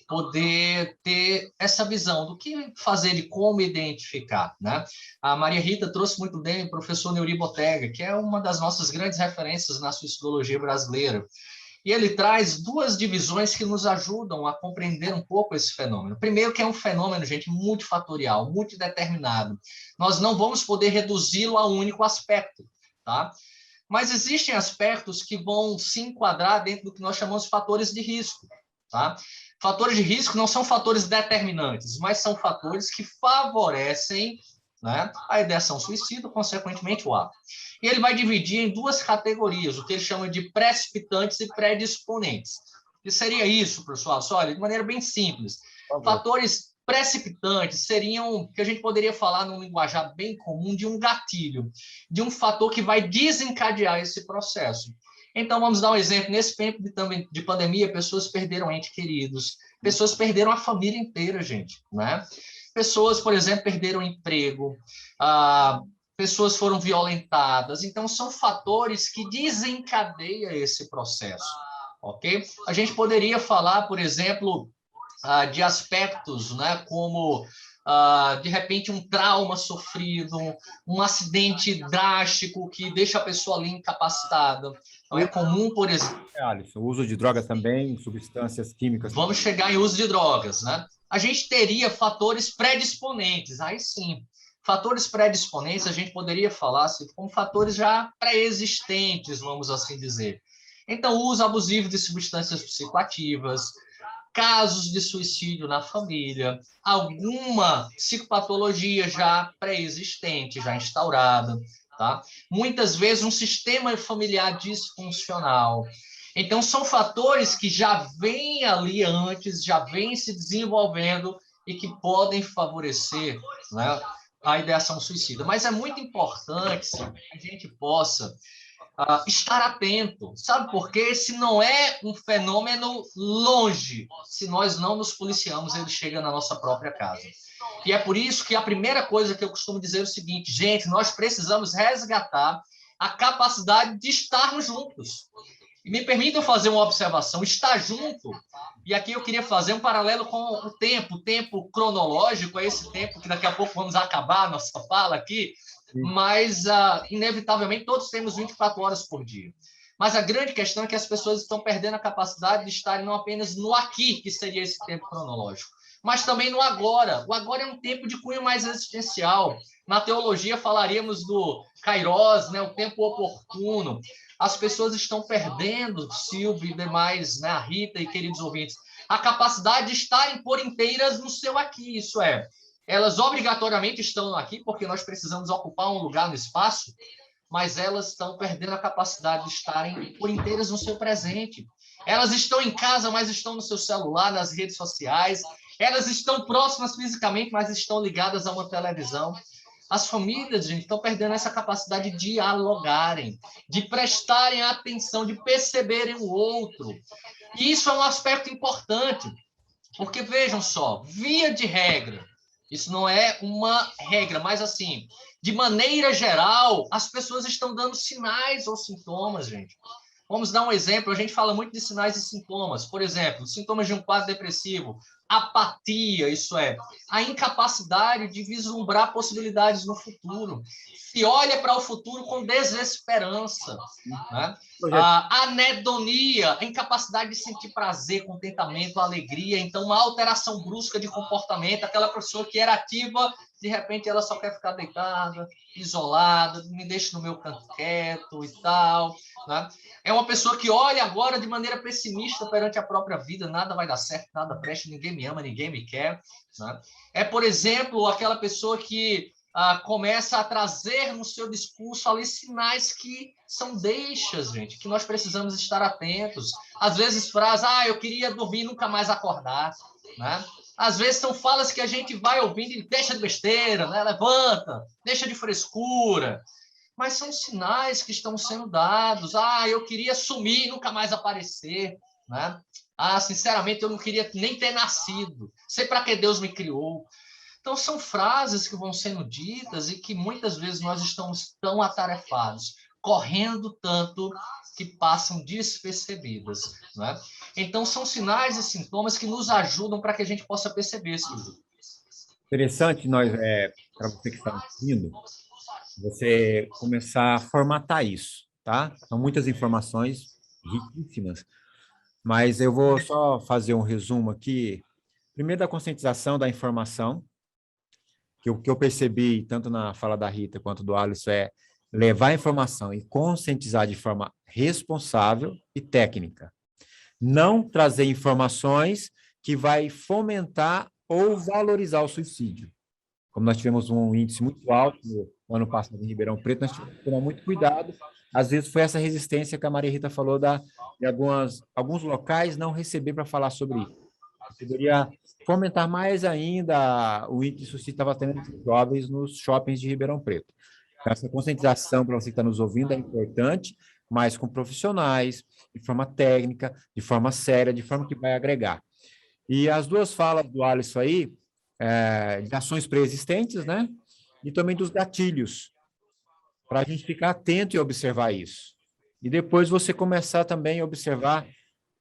poder ter essa visão do que fazer e como identificar, né? A Maria Rita trouxe muito bem o professor Neuri Botega, que é uma das nossas grandes referências na suicidologia brasileira. E ele traz duas divisões que nos ajudam a compreender um pouco esse fenômeno. Primeiro, que é um fenômeno, gente, multifatorial, multideterminado. Nós não vamos poder reduzi-lo a um único aspecto, tá? Mas existem aspectos que vão se enquadrar dentro do que nós chamamos de fatores de risco, tá? Fatores de risco não são fatores determinantes, mas são fatores que favorecem, né, a ideação suicida, consequentemente o ato. E ele vai dividir em duas categorias, o que ele chama de precipitantes e predisponentes. O que seria isso, pessoal? Só, olha, de maneira bem simples. Fatores precipitantes seriam, que a gente poderia falar num linguajar bem comum, de um gatilho, de um fator que vai desencadear esse processo. Então, vamos dar um exemplo. Nesse tempo de pandemia, pessoas perderam entes queridos, pessoas perderam a família inteira, gente, né? Pessoas, por exemplo, perderam emprego, pessoas foram violentadas. Então, são fatores que desencadeiam esse processo, ok? A gente poderia falar, por exemplo, de aspectos, né, como, de repente, um trauma sofrido, um acidente drástico que deixa a pessoa ali incapacitada. Então, é comum, por exemplo... Alisson, o uso de drogas também, substâncias químicas. Vamos chegar em uso de drogas, né? A gente teria fatores predisponentes, aí sim. Fatores predisponentes, a gente poderia falar assim, como fatores já pré-existentes, vamos assim dizer. Então, o uso abusivo de substâncias psicoativas, casos de suicídio na família, alguma psicopatologia já pré-existente, já instaurada, tá? Muitas vezes um sistema familiar disfuncional. Então, são fatores que já vêm ali antes, já vêm se desenvolvendo e que podem favorecer, né, a ideação suicida. Mas é muito importante que a gente possa estar atento. Sabe por quê? Esse não é um fenômeno longe. Se nós não nos policiamos, ele chega na nossa própria casa. E é por isso que a primeira coisa que eu costumo dizer é o seguinte, gente, nós precisamos resgatar a capacidade de estarmos juntos. E me permitam fazer uma observação, estar junto, e aqui eu queria fazer um paralelo com o tempo cronológico, é esse tempo que daqui a pouco vamos acabar a nossa fala aqui, mas, inevitavelmente, todos temos 24 horas por dia. Mas a grande questão é que as pessoas estão perdendo a capacidade de estarem não apenas no aqui, que seria esse tempo cronológico, mas também no agora. O agora é um tempo de cunho mais existencial. Na teologia falaríamos do kairos, né, o tempo oportuno. As pessoas estão perdendo, Silvio e demais, né, a Rita e queridos ouvintes, a capacidade de estarem por inteiras no seu aqui, isso é, elas obrigatoriamente estão aqui porque nós precisamos ocupar um lugar no espaço, mas elas estão perdendo a capacidade de estarem por inteiras no seu presente. Elas estão em casa, mas estão no seu celular, nas redes sociais. Elas estão próximas fisicamente, mas estão ligadas a uma televisão. As famílias, gente, estão perdendo essa capacidade de dialogarem, de prestarem atenção, de perceberem o outro. E isso é um aspecto importante, porque, vejam só, via de regra, isso não é uma regra, mas assim, de maneira geral, as pessoas estão dando sinais ou sintomas, gente. Vamos dar um exemplo, a gente fala muito de sinais e sintomas. Por exemplo, sintomas de um quadro depressivo, apatia, isso é, a incapacidade de vislumbrar possibilidades no futuro. Se olha para o futuro com desesperança, né? A anedonia, a incapacidade de sentir prazer, contentamento, alegria. Então, uma alteração brusca de comportamento, aquela pessoa que era ativa, de repente ela só quer ficar deitada, isolada, me deixa no meu canto quieto e tal, né? É uma pessoa que olha agora de maneira pessimista perante a própria vida, nada vai dar certo, nada presta, ninguém me ama, ninguém me quer, né? É, por exemplo, aquela pessoa que começa a trazer no seu discurso ali sinais que são deixas, gente, que nós precisamos estar atentos. Às vezes frases, eu queria dormir e nunca mais acordar, né? Às vezes são falas que a gente vai ouvindo e deixa de besteira, né? Levanta, deixa de frescura. Mas são sinais que estão sendo dados. Eu queria sumir e nunca mais aparecer, né? Sinceramente, eu não queria nem ter nascido. Sei para que Deus me criou. Então, são frases que vão sendo ditas e que muitas vezes nós estamos tão atarefados, correndo tanto, que passam despercebidas, né? Então, são sinais e sintomas que nos ajudam para que a gente possa perceber, Silvio. Interessante, para você que está ouvindo, você começar a formatar isso, tá? São muitas informações riquíssimas, mas eu vou só fazer um resumo aqui. Primeiro, da conscientização da informação, que o que eu percebi, tanto na fala da Rita quanto do Alisson, é levar a informação e conscientizar de forma responsável e técnica. Não trazer informações que vai fomentar ou valorizar o suicídio. Como nós tivemos um índice muito alto no ano passado em Ribeirão Preto, nós tivemos que tomar muito cuidado. Às vezes foi essa resistência que a Maria Rita falou de alguns locais não receber para falar sobre isso. Poderia fomentar mais ainda o índice de suicídio estava tendo entre jovens nos shoppings de Ribeirão Preto. Então, essa conscientização para você que está nos ouvindo é importante, mas com profissionais, de forma técnica, de forma séria, de forma que vai agregar. E as duas falas do Alisson aí, de ações pré-existentes, né? E também dos gatilhos, para a gente ficar atento e observar isso. E depois você começar também a observar.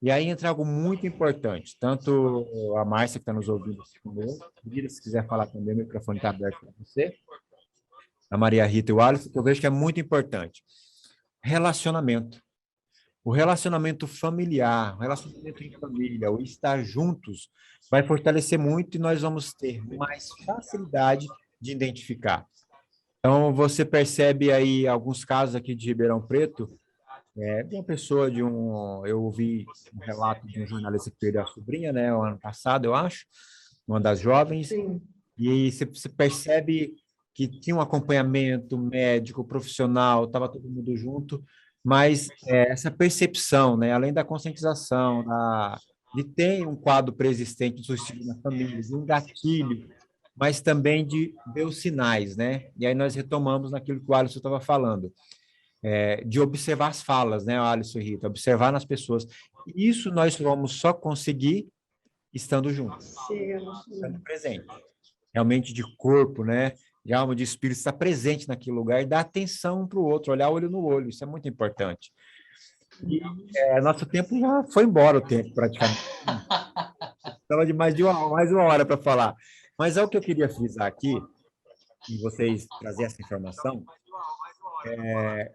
E aí entra algo muito importante, tanto a Márcia, que está nos ouvindo, se quiser falar também, o microfone está aberto para você, a Maria Rita e o Alisson, que eu vejo que é muito importante. Relacionamento. O relacionamento familiar, o relacionamento em família, o estar juntos, vai fortalecer muito e nós vamos ter mais facilidade de identificar. Então, você percebe aí alguns casos aqui de Ribeirão Preto, de uma pessoa eu ouvi um relato de um jornalista que perdeu a sobrinha, né, o ano passado, eu acho, uma das jovens. Sim. E você percebe que tinha um acompanhamento médico, profissional, estava todo mundo junto, mas essa percepção, né, além da conscientização, de ter um quadro pré-existente de suicídio na família, de um gatilho, mas também de ver os sinais, né? E aí nós retomamos naquilo que o Alisson estava falando. De observar as falas, né, Alisson e Rita, observar nas pessoas. Isso nós vamos só conseguir estando juntos, estando presente. Realmente de corpo, né, de alma, de espírito, estar presente naquele lugar e dar atenção um para o outro, olhar olho no olho, isso é muito importante. E nosso tempo já foi embora, o tempo praticamente. Estava de mais uma hora para falar. Mas é o que eu queria frisar aqui, e vocês trazer essa informação,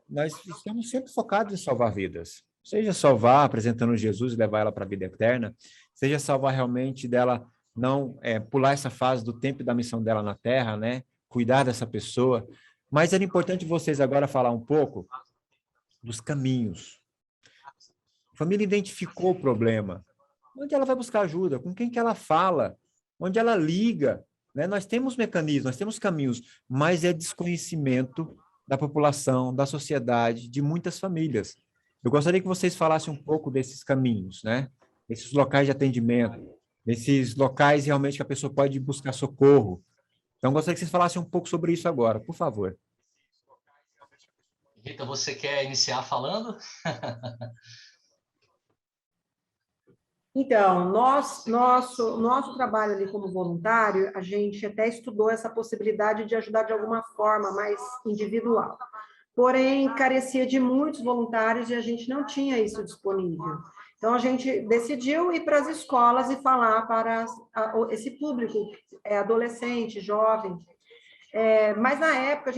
nós estamos sempre focados em salvar vidas. Seja salvar, apresentando Jesus e levar ela para a vida eterna, seja salvar realmente dela não pular essa fase do tempo e da missão dela na Terra, né? Cuidar dessa pessoa. Mas era importante vocês agora falar um pouco dos caminhos. A família identificou o problema. Onde ela vai buscar ajuda? Com quem que ela fala? Onde ela liga? Né? Nós temos mecanismos, nós temos caminhos, mas é desconhecimento da população, da sociedade, de muitas famílias. Eu gostaria que vocês falassem um pouco desses caminhos, né? Esses locais de atendimento, esses locais realmente que a pessoa pode buscar socorro. Então, gostaria que vocês falassem um pouco sobre isso agora, por favor. Rita, você quer iniciar falando? Então, nosso trabalho ali como voluntário, a gente até estudou essa possibilidade de ajudar de alguma forma mais individual. Porém, carecia de muitos voluntários e a gente não tinha isso disponível. Então, a gente decidiu ir para as escolas e falar para esse público, adolescente, jovem. Mas, na época,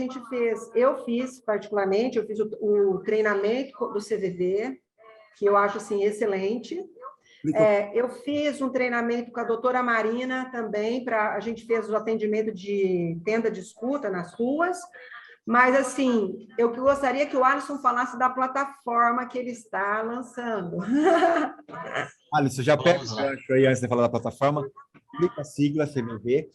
eu fiz o treinamento do CVV, que eu acho, assim, excelente. Eu fiz um treinamento com a doutora Marina também, a gente fez o atendimento de tenda de escuta nas ruas, mas, assim, eu gostaria que o Alisson falasse da plataforma que ele está lançando. Alisson, já pega o gancho aí antes de falar da plataforma, clica a sigla CVV,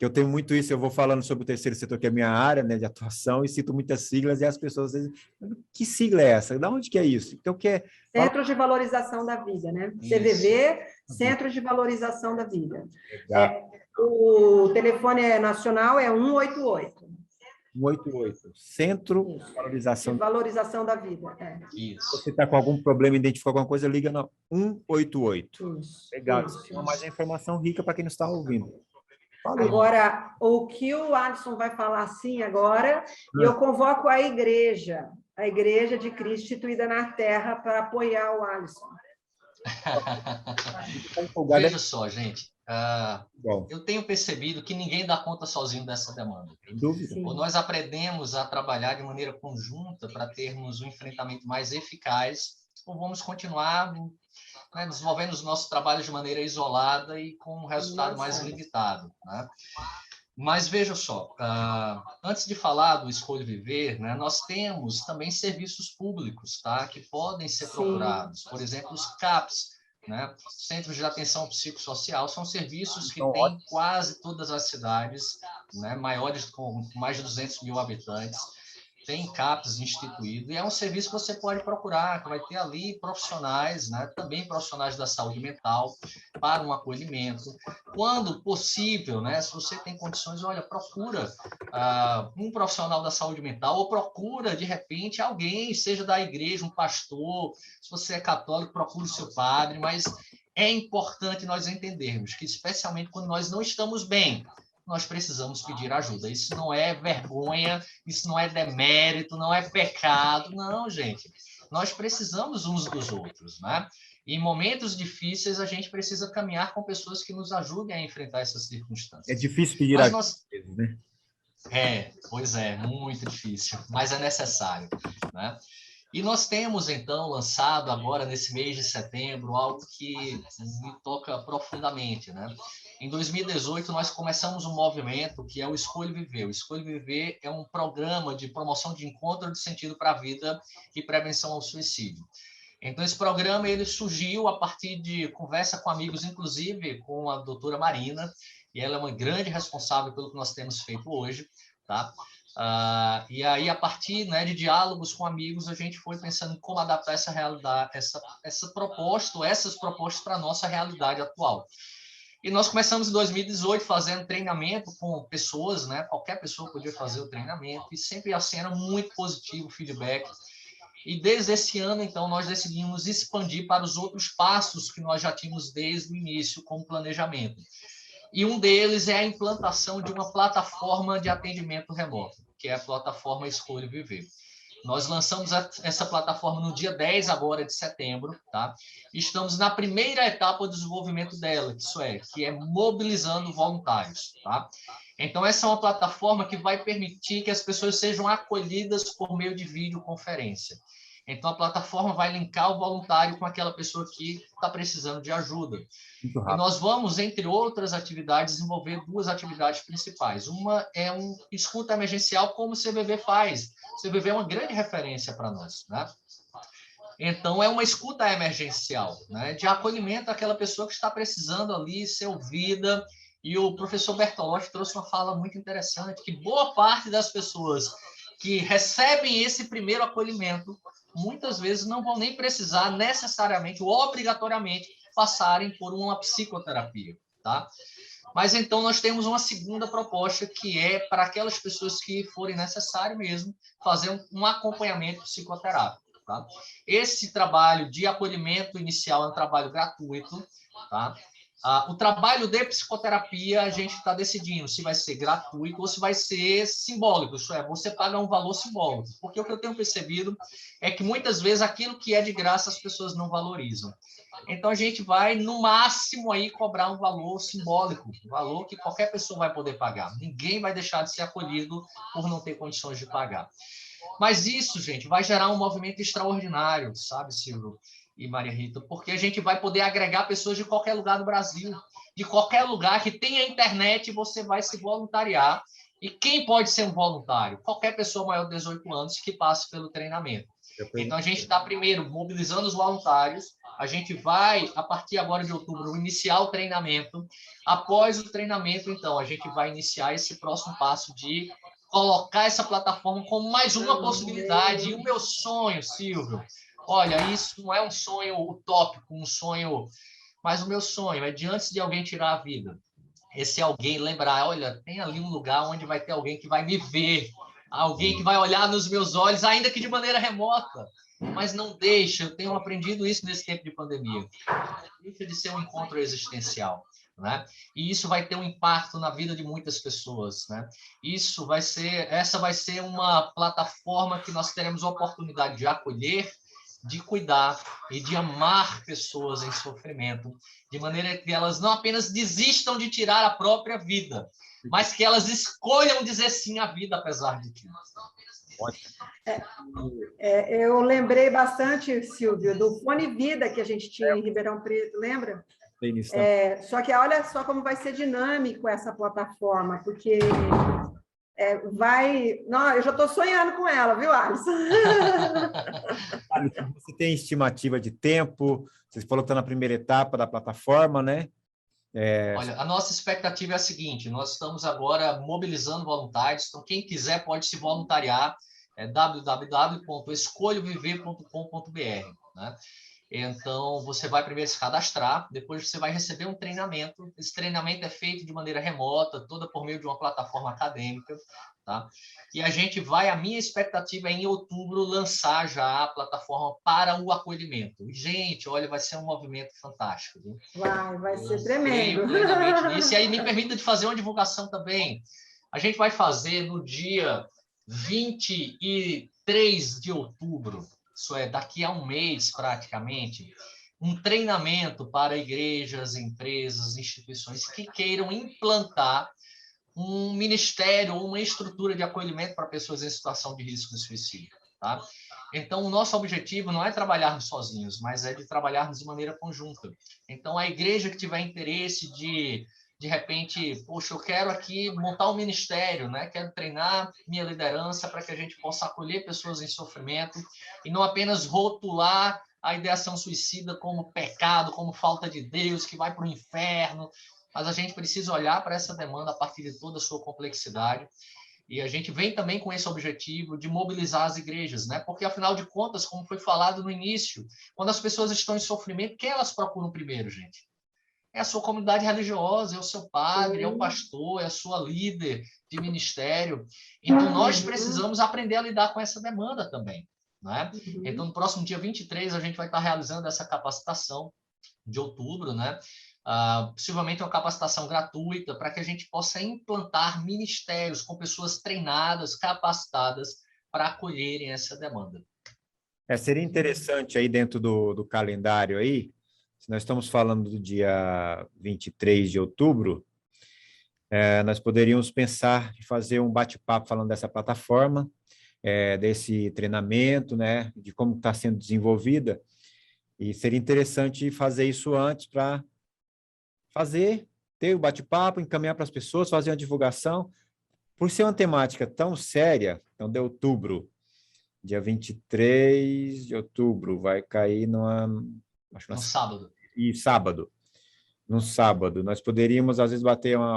que eu tenho muito isso, eu vou falando sobre o terceiro setor, que é a minha área, né, de atuação, e cito muitas siglas, e as pessoas dizem, que sigla é essa? De onde que é isso? Então, que é... Centros de Valorização da Vida, né? Isso. CVV, Centros de Valorização da Vida. Legal. O telefone nacional é 188. 188, Centro de De Valorização. Valorização da Vida. Isso. Se você está com algum problema, identificou alguma coisa, liga no 188. Isso. Legal, Isso. isso é mais informação rica para quem não está ouvindo. Valeu. Agora, o que o Alisson vai falar assim agora, e eu convoco a Igreja de Cristo instituída na Terra, para apoiar o Alisson. Veja só, gente, Bom, eu tenho percebido que ninguém dá conta sozinho dessa demanda. sem dúvida. Sim. Ou nós aprendemos a trabalhar de maneira conjunta para termos um enfrentamento mais eficaz, ou vamos continuar, né, desenvolvendo os nossos trabalhos de maneira isolada e com um resultado mais limitado, né? Mas veja só, antes de falar do Escolha Viver, né, nós temos também serviços públicos, tá, que podem ser procurados. Por exemplo, os CAPs, né, Centros de Atenção Psicossocial, são serviços que têm quase todas as cidades, né, maiores, com mais de 200 mil habitantes, tem CAPs instituído, e é um serviço que você pode procurar, que vai ter ali profissionais, né, também profissionais da saúde mental, para um acolhimento. Quando possível, né, se você tem condições, olha, procura um profissional da saúde mental, ou procura, de repente, alguém, seja da igreja, um pastor, se você é católico, procure o seu padre, mas é importante nós entendermos que, especialmente quando nós não estamos bem, nós precisamos pedir ajuda. Isso não é vergonha, isso não é demérito, não é pecado, não, gente. Nós precisamos uns dos outros, né? E em momentos difíceis, a gente precisa caminhar com pessoas que nos ajudem a enfrentar essas circunstâncias. É difícil pedir Mas ajuda, né? Pois é, muito difícil, mas é necessário, né? E nós temos, então, lançado agora, nesse mês de setembro, algo que me toca profundamente, né? Em 2018, nós começamos um movimento que é o Escolha Viver. O Escolha Viver é um programa de promoção de encontro de sentido para a vida e prevenção ao suicídio. Então, esse programa ele surgiu a partir de conversa com amigos, inclusive com a doutora Marina, e ela é uma grande responsável pelo que nós temos feito hoje, tá? E aí, a partir, né, de diálogos com amigos, a gente foi pensando em como adaptar essa realidade, essa proposta, essas propostas para a nossa realidade atual. E nós começamos em 2018 fazendo treinamento com pessoas, né? Qualquer pessoa podia fazer o treinamento, e sempre assim era muito positivo o feedback. E desde esse ano, então, nós decidimos expandir para os outros passos que nós já tínhamos desde o início como planejamento. E um deles é a implantação de uma plataforma de atendimento remoto, que é a plataforma Escolha Viver. Nós lançamos essa plataforma no dia 10 agora de setembro, tá? Estamos na primeira etapa do desenvolvimento dela, que é mobilizando voluntários, tá? Então, essa é uma plataforma que vai permitir que as pessoas sejam acolhidas por meio de videoconferência. Então, a plataforma vai linkar o voluntário com aquela pessoa que está precisando de ajuda. E nós vamos, entre outras atividades, desenvolver duas atividades principais. Uma é um escuta emergencial, como o CVV faz. O CVV é uma grande referência para nós, né? Então, é uma escuta emergencial, né, de acolhimento àquela pessoa que está precisando ali ser ouvida. E o professor Bertolotti trouxe uma fala muito interessante, que boa parte das pessoas que recebem esse primeiro acolhimento, muitas vezes não vão nem precisar necessariamente ou obrigatoriamente passarem por uma psicoterapia, tá? Mas então nós temos uma segunda proposta, que é para aquelas pessoas que forem necessário mesmo fazer um acompanhamento psicoterápico, tá? Esse trabalho de acolhimento inicial é um trabalho gratuito, tá? O trabalho de psicoterapia, a gente está decidindo se vai ser gratuito ou se vai ser simbólico, isso é, você paga um valor simbólico, porque o que eu tenho percebido é que muitas vezes aquilo que é de graça as pessoas não valorizam. Então, a gente vai, no máximo, aí cobrar um valor simbólico, um valor que qualquer pessoa vai poder pagar. Ninguém vai deixar de ser acolhido por não ter condições de pagar. Mas isso, gente, vai gerar um movimento extraordinário, sabe, Silvio e Maria Rita, porque a gente vai poder agregar pessoas de qualquer lugar do Brasil, de qualquer lugar que tenha internet, você vai se voluntariar. E quem pode ser um voluntário? Qualquer pessoa maior de 18 anos que passe pelo treinamento. Então, a gente está, primeiro, mobilizando os voluntários a gente vai, a partir agora de outubro, iniciar o treinamento. Após o treinamento, então, a gente vai iniciar esse próximo passo de colocar essa plataforma como mais uma possibilidade. E o meu sonho, Silvio, olha, isso não é um sonho utópico, um sonho, mas o meu sonho é de antes de alguém tirar a vida, esse alguém lembrar, olha, tem ali um lugar onde vai ter alguém que vai me ver, alguém que vai olhar nos meus olhos, ainda que de maneira remota, mas não deixa, eu tenho aprendido isso nesse tempo de pandemia, deixa de ser um encontro existencial, né? E isso vai ter um impacto na vida de muitas pessoas, né? Essa vai ser uma plataforma que nós teremos a oportunidade de acolher, de cuidar e de amar pessoas em sofrimento, de maneira que elas não apenas desistam de tirar a própria vida, mas que elas escolham dizer sim à vida apesar de tudo. Eu lembrei bastante, Silvio, do Fone Vida que a gente tinha em Ribeirão Preto, lembra? Só que olha só como vai ser dinâmico essa plataforma, porque Não, eu já estou sonhando com ela, viu, Alisson? Você tem estimativa de tempo? Você falou que está na primeira etapa da plataforma, né? Olha, a nossa expectativa é a seguinte: nós estamos agora mobilizando voluntários, então quem quiser pode se voluntariar, www.escolhoviver.com.br, né? Então, você vai primeiro se cadastrar, depois você vai receber um treinamento. Esse treinamento é feito de maneira remota, toda por meio de uma plataforma acadêmica, tá? E a minha expectativa é em outubro lançar já a plataforma para o acolhimento. E, gente, olha, vai ser um movimento fantástico, viu? Vai ser tremendo. Plenamente nisso. E aí me permita de fazer uma divulgação também. A gente vai fazer no dia 23 de outubro, isso é, daqui a um mês praticamente, um treinamento para igrejas, empresas, instituições que queiram implantar um ministério ou uma estrutura de acolhimento para pessoas em situação de risco de suicídio, tá? Então, o nosso objetivo não é trabalharmos sozinhos, mas é de trabalharmos de maneira conjunta. Então, a igreja que tiver interesse de repente, poxa, eu quero aqui montar um ministério, né? Quero treinar minha liderança para que a gente possa acolher pessoas em sofrimento e não apenas rotular a ideação suicida como pecado, como falta de Deus, que vai para o inferno, mas a gente precisa olhar para essa demanda a partir de toda a sua complexidade. E a gente vem também com esse objetivo de mobilizar as igrejas, né? Porque, afinal de contas, como foi falado no início, quando as pessoas estão em sofrimento, quem elas procuram primeiro, gente? É a sua comunidade religiosa, é o seu padre, é o pastor, é a sua líder de ministério. Então, nós precisamos aprender a lidar com essa demanda também, né? Então, no próximo dia 23, a gente vai estar realizando essa capacitação de outubro, né? Possivelmente uma capacitação gratuita para que a gente possa implantar ministérios com pessoas treinadas, capacitadas para acolherem essa demanda. Seria interessante aí dentro do calendário aí, se nós estamos falando do dia 23 de outubro, nós poderíamos pensar em fazer um bate-papo falando dessa plataforma, desse treinamento, né, de como está sendo desenvolvida, e seria interessante fazer isso antes para ter o bate-papo, encaminhar para as pessoas, fazer uma divulgação. Por ser uma temática tão séria, então de outubro, dia 23 de outubro, vai cair no sábado. E sábado. No sábado. Nós poderíamos, às vezes,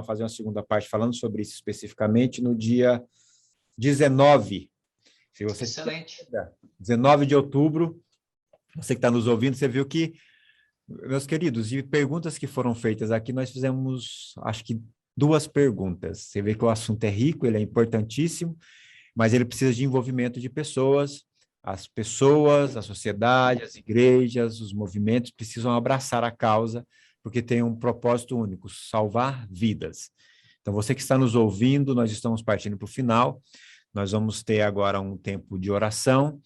fazer uma segunda parte falando sobre isso especificamente no dia 19. Se você Excelente. 19 de outubro, você que está nos ouvindo, você viu que, meus queridos, de perguntas que foram feitas aqui, nós fizemos, acho que, 2 perguntas. Você vê que o assunto é rico, ele é importantíssimo, mas ele precisa de envolvimento de pessoas. As pessoas, a sociedade, as igrejas, os movimentos precisam abraçar a causa, porque tem um propósito único: salvar vidas. Então, você que está nos ouvindo, nós estamos partindo para o final. Nós vamos ter agora um tempo de oração,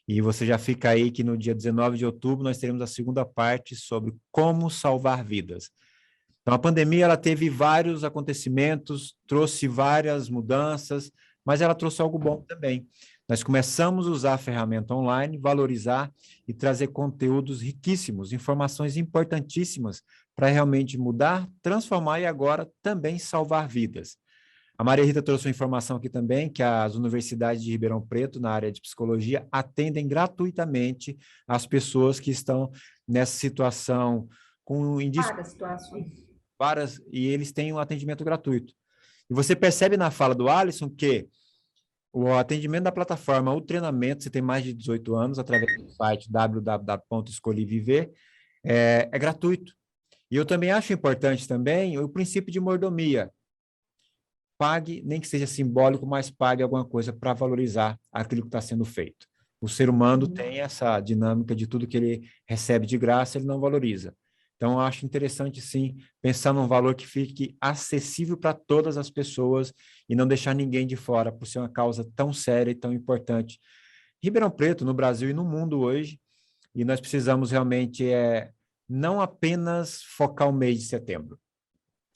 e você já fica aí que no dia 19 de outubro nós teremos a segunda parte sobre como salvar vidas. Então, a pandemia ela teve vários acontecimentos, trouxe várias mudanças, mas ela trouxe algo bom também. Nós começamos a usar a ferramenta online, valorizar e trazer conteúdos riquíssimos, informações importantíssimas para realmente mudar, transformar e agora também salvar vidas. A Maria Rita trouxe uma informação aqui também, que as universidades de Ribeirão Preto, na área de psicologia, atendem gratuitamente as pessoas que estão nessa situação com indícios Várias situações. e eles têm um atendimento gratuito. E você percebe na fala do Alisson que o atendimento da plataforma, o treinamento, você tem mais de 18 anos, através do site www.escolhiviver, é gratuito. E eu também acho importante também o princípio de mordomia. Pague, nem que seja simbólico, mas pague alguma coisa para valorizar aquilo que está sendo feito. O ser humano tem essa dinâmica de tudo que ele recebe de graça, ele não valoriza. Então, eu acho interessante, sim, pensar num valor que fique acessível para todas as pessoas e não deixar ninguém de fora, por ser uma causa tão séria e tão importante. Ribeirão Preto, no Brasil e no mundo hoje, e nós precisamos realmente não apenas focar o mês de setembro.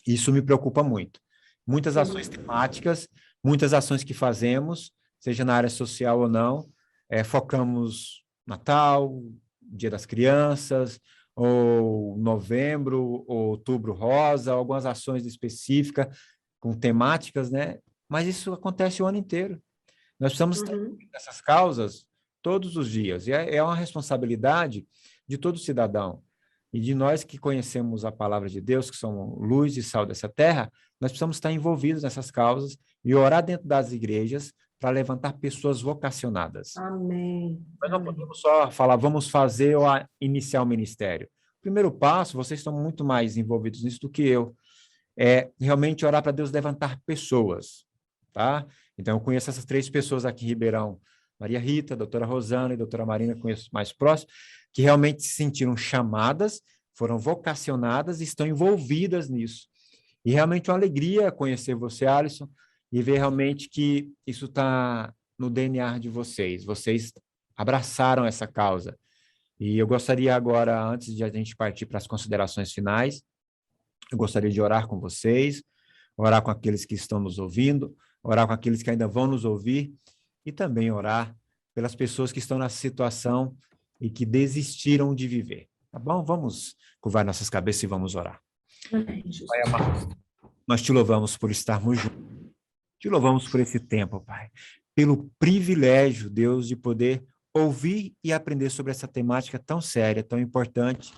Isso me preocupa muito. Muitas ações temáticas, muitas ações que fazemos, seja na área social ou não, focamos Natal, Dia das Crianças, ou novembro, ou outubro rosa, algumas ações específicas com temáticas, né? Mas isso acontece o ano inteiro. Nós precisamos estar nessas causas todos os dias. E é uma responsabilidade de todo cidadão. E de nós que conhecemos a palavra de Deus, que somos luz e sal dessa terra, nós precisamos estar envolvidos nessas causas e orar dentro das igrejas para levantar pessoas vocacionadas. Amém. Nós não podemos só falar, vamos fazer ou iniciar o ministério. O primeiro passo, vocês estão muito mais envolvidos nisso do que eu, é realmente orar para Deus levantar pessoas, tá? Então, eu conheço essas 3 pessoas aqui em Ribeirão, Maria Rita, doutora Rosana e doutora Marina, conheço mais próximo, que realmente se sentiram chamadas, foram vocacionadas e estão envolvidas nisso. E realmente é uma alegria conhecer você, Alisson, e ver realmente que isso está no DNA de vocês. Vocês abraçaram essa causa. E eu gostaria agora, antes de a gente partir para as considerações finais, eu gostaria de orar com vocês, orar com aqueles que estão nos ouvindo, orar com aqueles que ainda vão nos ouvir e também orar pelas pessoas que estão nessa situação e que desistiram de viver. Tá bom? Vamos curvar nossas cabeças e vamos orar. Pai amado, nós te louvamos por estarmos juntos. Te louvamos por esse tempo, Pai. Pelo privilégio, Deus, de poder ouvir e aprender sobre essa temática tão séria, tão importante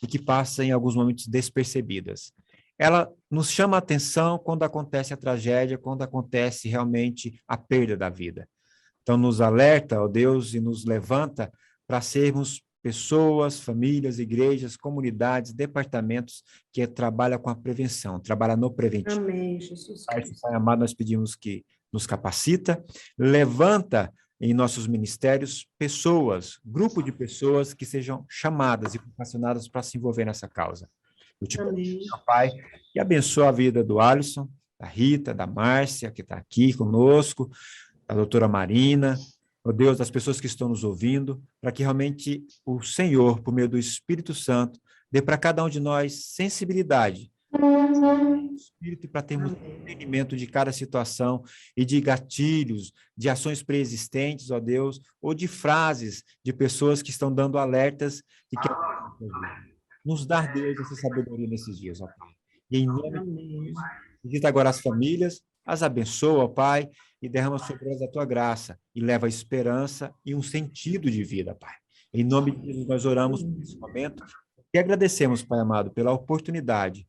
e que passa em alguns momentos despercebidas. Ela nos chama a atenção quando acontece a tragédia, quando acontece realmente a perda da vida. Então, nos alerta, ó Deus, e nos levanta para sermos pessoas, famílias, igrejas, comunidades, departamentos que trabalham com a prevenção, trabalham no preventivo. Amém, Jesus. Pai amado, nós pedimos que nos capacita, levanta em nossos ministérios pessoas, grupo de pessoas que sejam chamadas e vocacionadas para se envolver nessa causa. Eu te peço, Pai, e abençoa a vida do Alisson, da Rita, da Márcia, que está aqui conosco, da doutora Marina, ó Deus, das pessoas que estão nos ouvindo, para que realmente o Senhor, por meio do Espírito Santo, dê para cada um de nós sensibilidade, Espírito, para termos entendimento de cada situação e de gatilhos, de ações preexistentes, ó Deus, ou de frases de pessoas que estão dando alertas e que nos dar, Deus, essa sabedoria nesses dias, ó Pai. E em nome de Jesus, visita agora as famílias, as abençoa, ó Pai, e derrama sobre elas a tua graça e leva a esperança e um sentido de vida, Pai. Em nome de Jesus, nós oramos nesse momento e agradecemos, Pai amado, pela oportunidade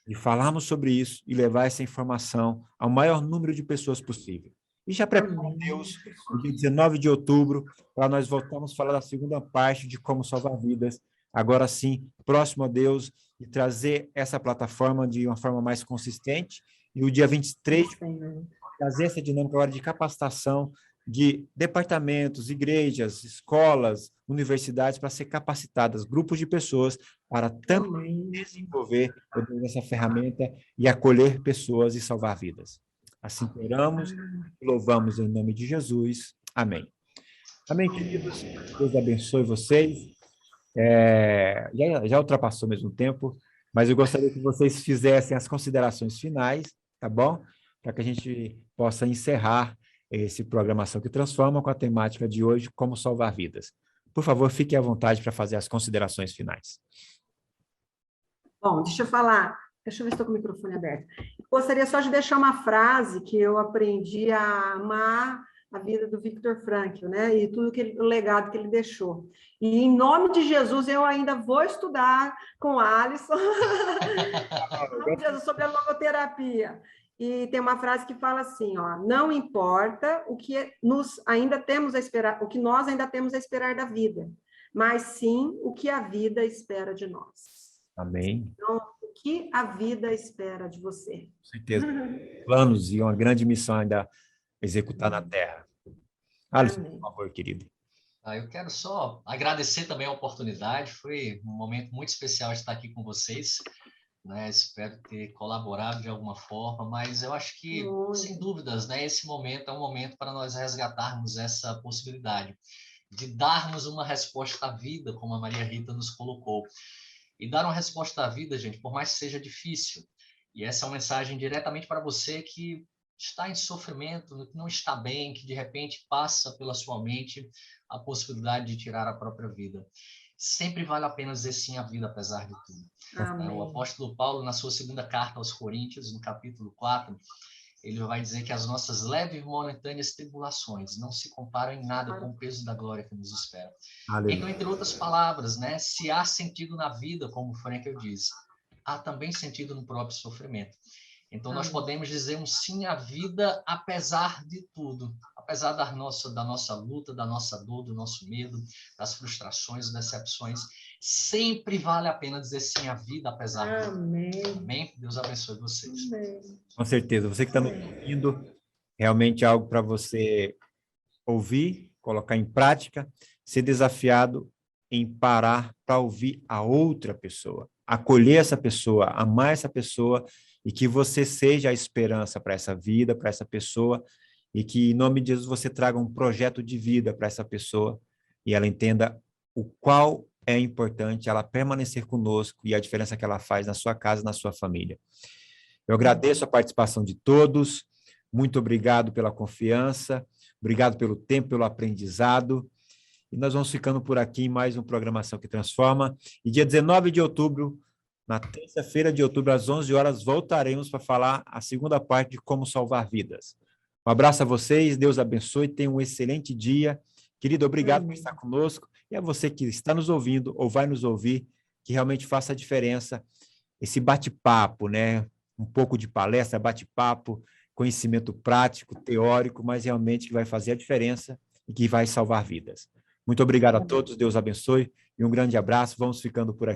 de falarmos sobre isso e levar essa informação ao maior número de pessoas possível. E já prepara, Deus, no dia 19 de outubro, para nós voltarmos a falar da segunda parte de como salvar vidas, agora sim, próximo a Deus, e trazer essa plataforma de uma forma mais consistente. E o dia 23, trazer essa dinâmica agora de capacitação de departamentos, igrejas, escolas, universidades, para ser capacitadas, grupos de pessoas, para também desenvolver essa ferramenta e acolher pessoas e salvar vidas. Assim oramos e louvamos em nome de Jesus. Amém. Amém, queridos. Deus abençoe vocês. Já ultrapassou mesmo o tempo, mas eu gostaria que vocês fizessem as considerações finais, tá bom? Para que a gente possa encerrar esse Programação que Transforma com a temática de hoje, como salvar vidas. Por favor, fiquem à vontade para fazer as considerações finais. Bom, deixa eu falar. Deixa eu ver se estou com o microfone aberto. Gostaria só de deixar uma frase que eu aprendi a amar a vida do Viktor Frankl, né? E tudo o legado que ele deixou. E em nome de Jesus, eu ainda vou estudar com o Alisson sobre a logoterapia. E tem uma frase que fala assim, ó, não importa o que nós ainda temos a esperar da vida, mas sim o que a vida espera de nós. Amém. Então, o que a vida espera de você? Com certeza. Planos e uma grande missão ainda executar na Terra. Alisson, por favor, querido. Eu quero só agradecer também a oportunidade. Foi um momento muito especial estar aqui com vocês, né? Espero ter colaborado de alguma forma, mas eu acho que, sem dúvidas, né, esse momento é um momento para nós resgatarmos essa possibilidade de darmos uma resposta à vida, como a Maria Rita nos colocou. E dar uma resposta à vida, gente, por mais que seja difícil. E essa é uma mensagem diretamente para você que está em sofrimento, que não está bem, que de repente passa pela sua mente a possibilidade de tirar a própria vida. Sempre vale a pena dizer sim à vida, apesar de tudo. Amém. O apóstolo Paulo, na sua segunda carta aos Coríntios, no capítulo 4, ele vai dizer que as nossas leves e momentâneas tribulações não se comparam em nada com o peso da glória que nos espera. Aleluia. Então, entre outras palavras, né, se há sentido na vida, como o Frankl diz, há também sentido no próprio sofrimento. Então, nós podemos dizer um sim à vida, apesar de tudo, apesar da nossa luta, da nossa dor, do nosso medo, das frustrações, decepções. Sempre vale a pena dizer sim à vida, apesar de tudo. Amém? Deus abençoe vocês. Amém. Com certeza. Você que está nos ouvindo, realmente é algo para você ouvir, colocar em prática, ser desafiado em parar para ouvir a outra pessoa, acolher essa pessoa, amar essa pessoa, e que você seja a esperança para essa vida, para essa pessoa, e que, em nome de Jesus, você traga um projeto de vida para essa pessoa, e ela entenda o qual é importante ela permanecer conosco e a diferença que ela faz na sua casa, na sua família. Eu agradeço a participação de todos, muito obrigado pela confiança, obrigado pelo tempo, pelo aprendizado, e nós vamos ficando por aqui em mais uma Programação que Transforma, e dia 19 de outubro, na terça-feira de outubro, às 11 horas, voltaremos para falar a segunda parte de como salvar vidas. Um abraço a vocês, Deus abençoe, tenham um excelente dia. Querido, obrigado por estar conosco. E a você que está nos ouvindo ou vai nos ouvir, que realmente faça a diferença, esse bate-papo, né? Um pouco de palestra, bate-papo, conhecimento prático, teórico, mas realmente que vai fazer a diferença e que vai salvar vidas. Muito obrigado a todos, Deus abençoe e um grande abraço. Vamos ficando por aqui.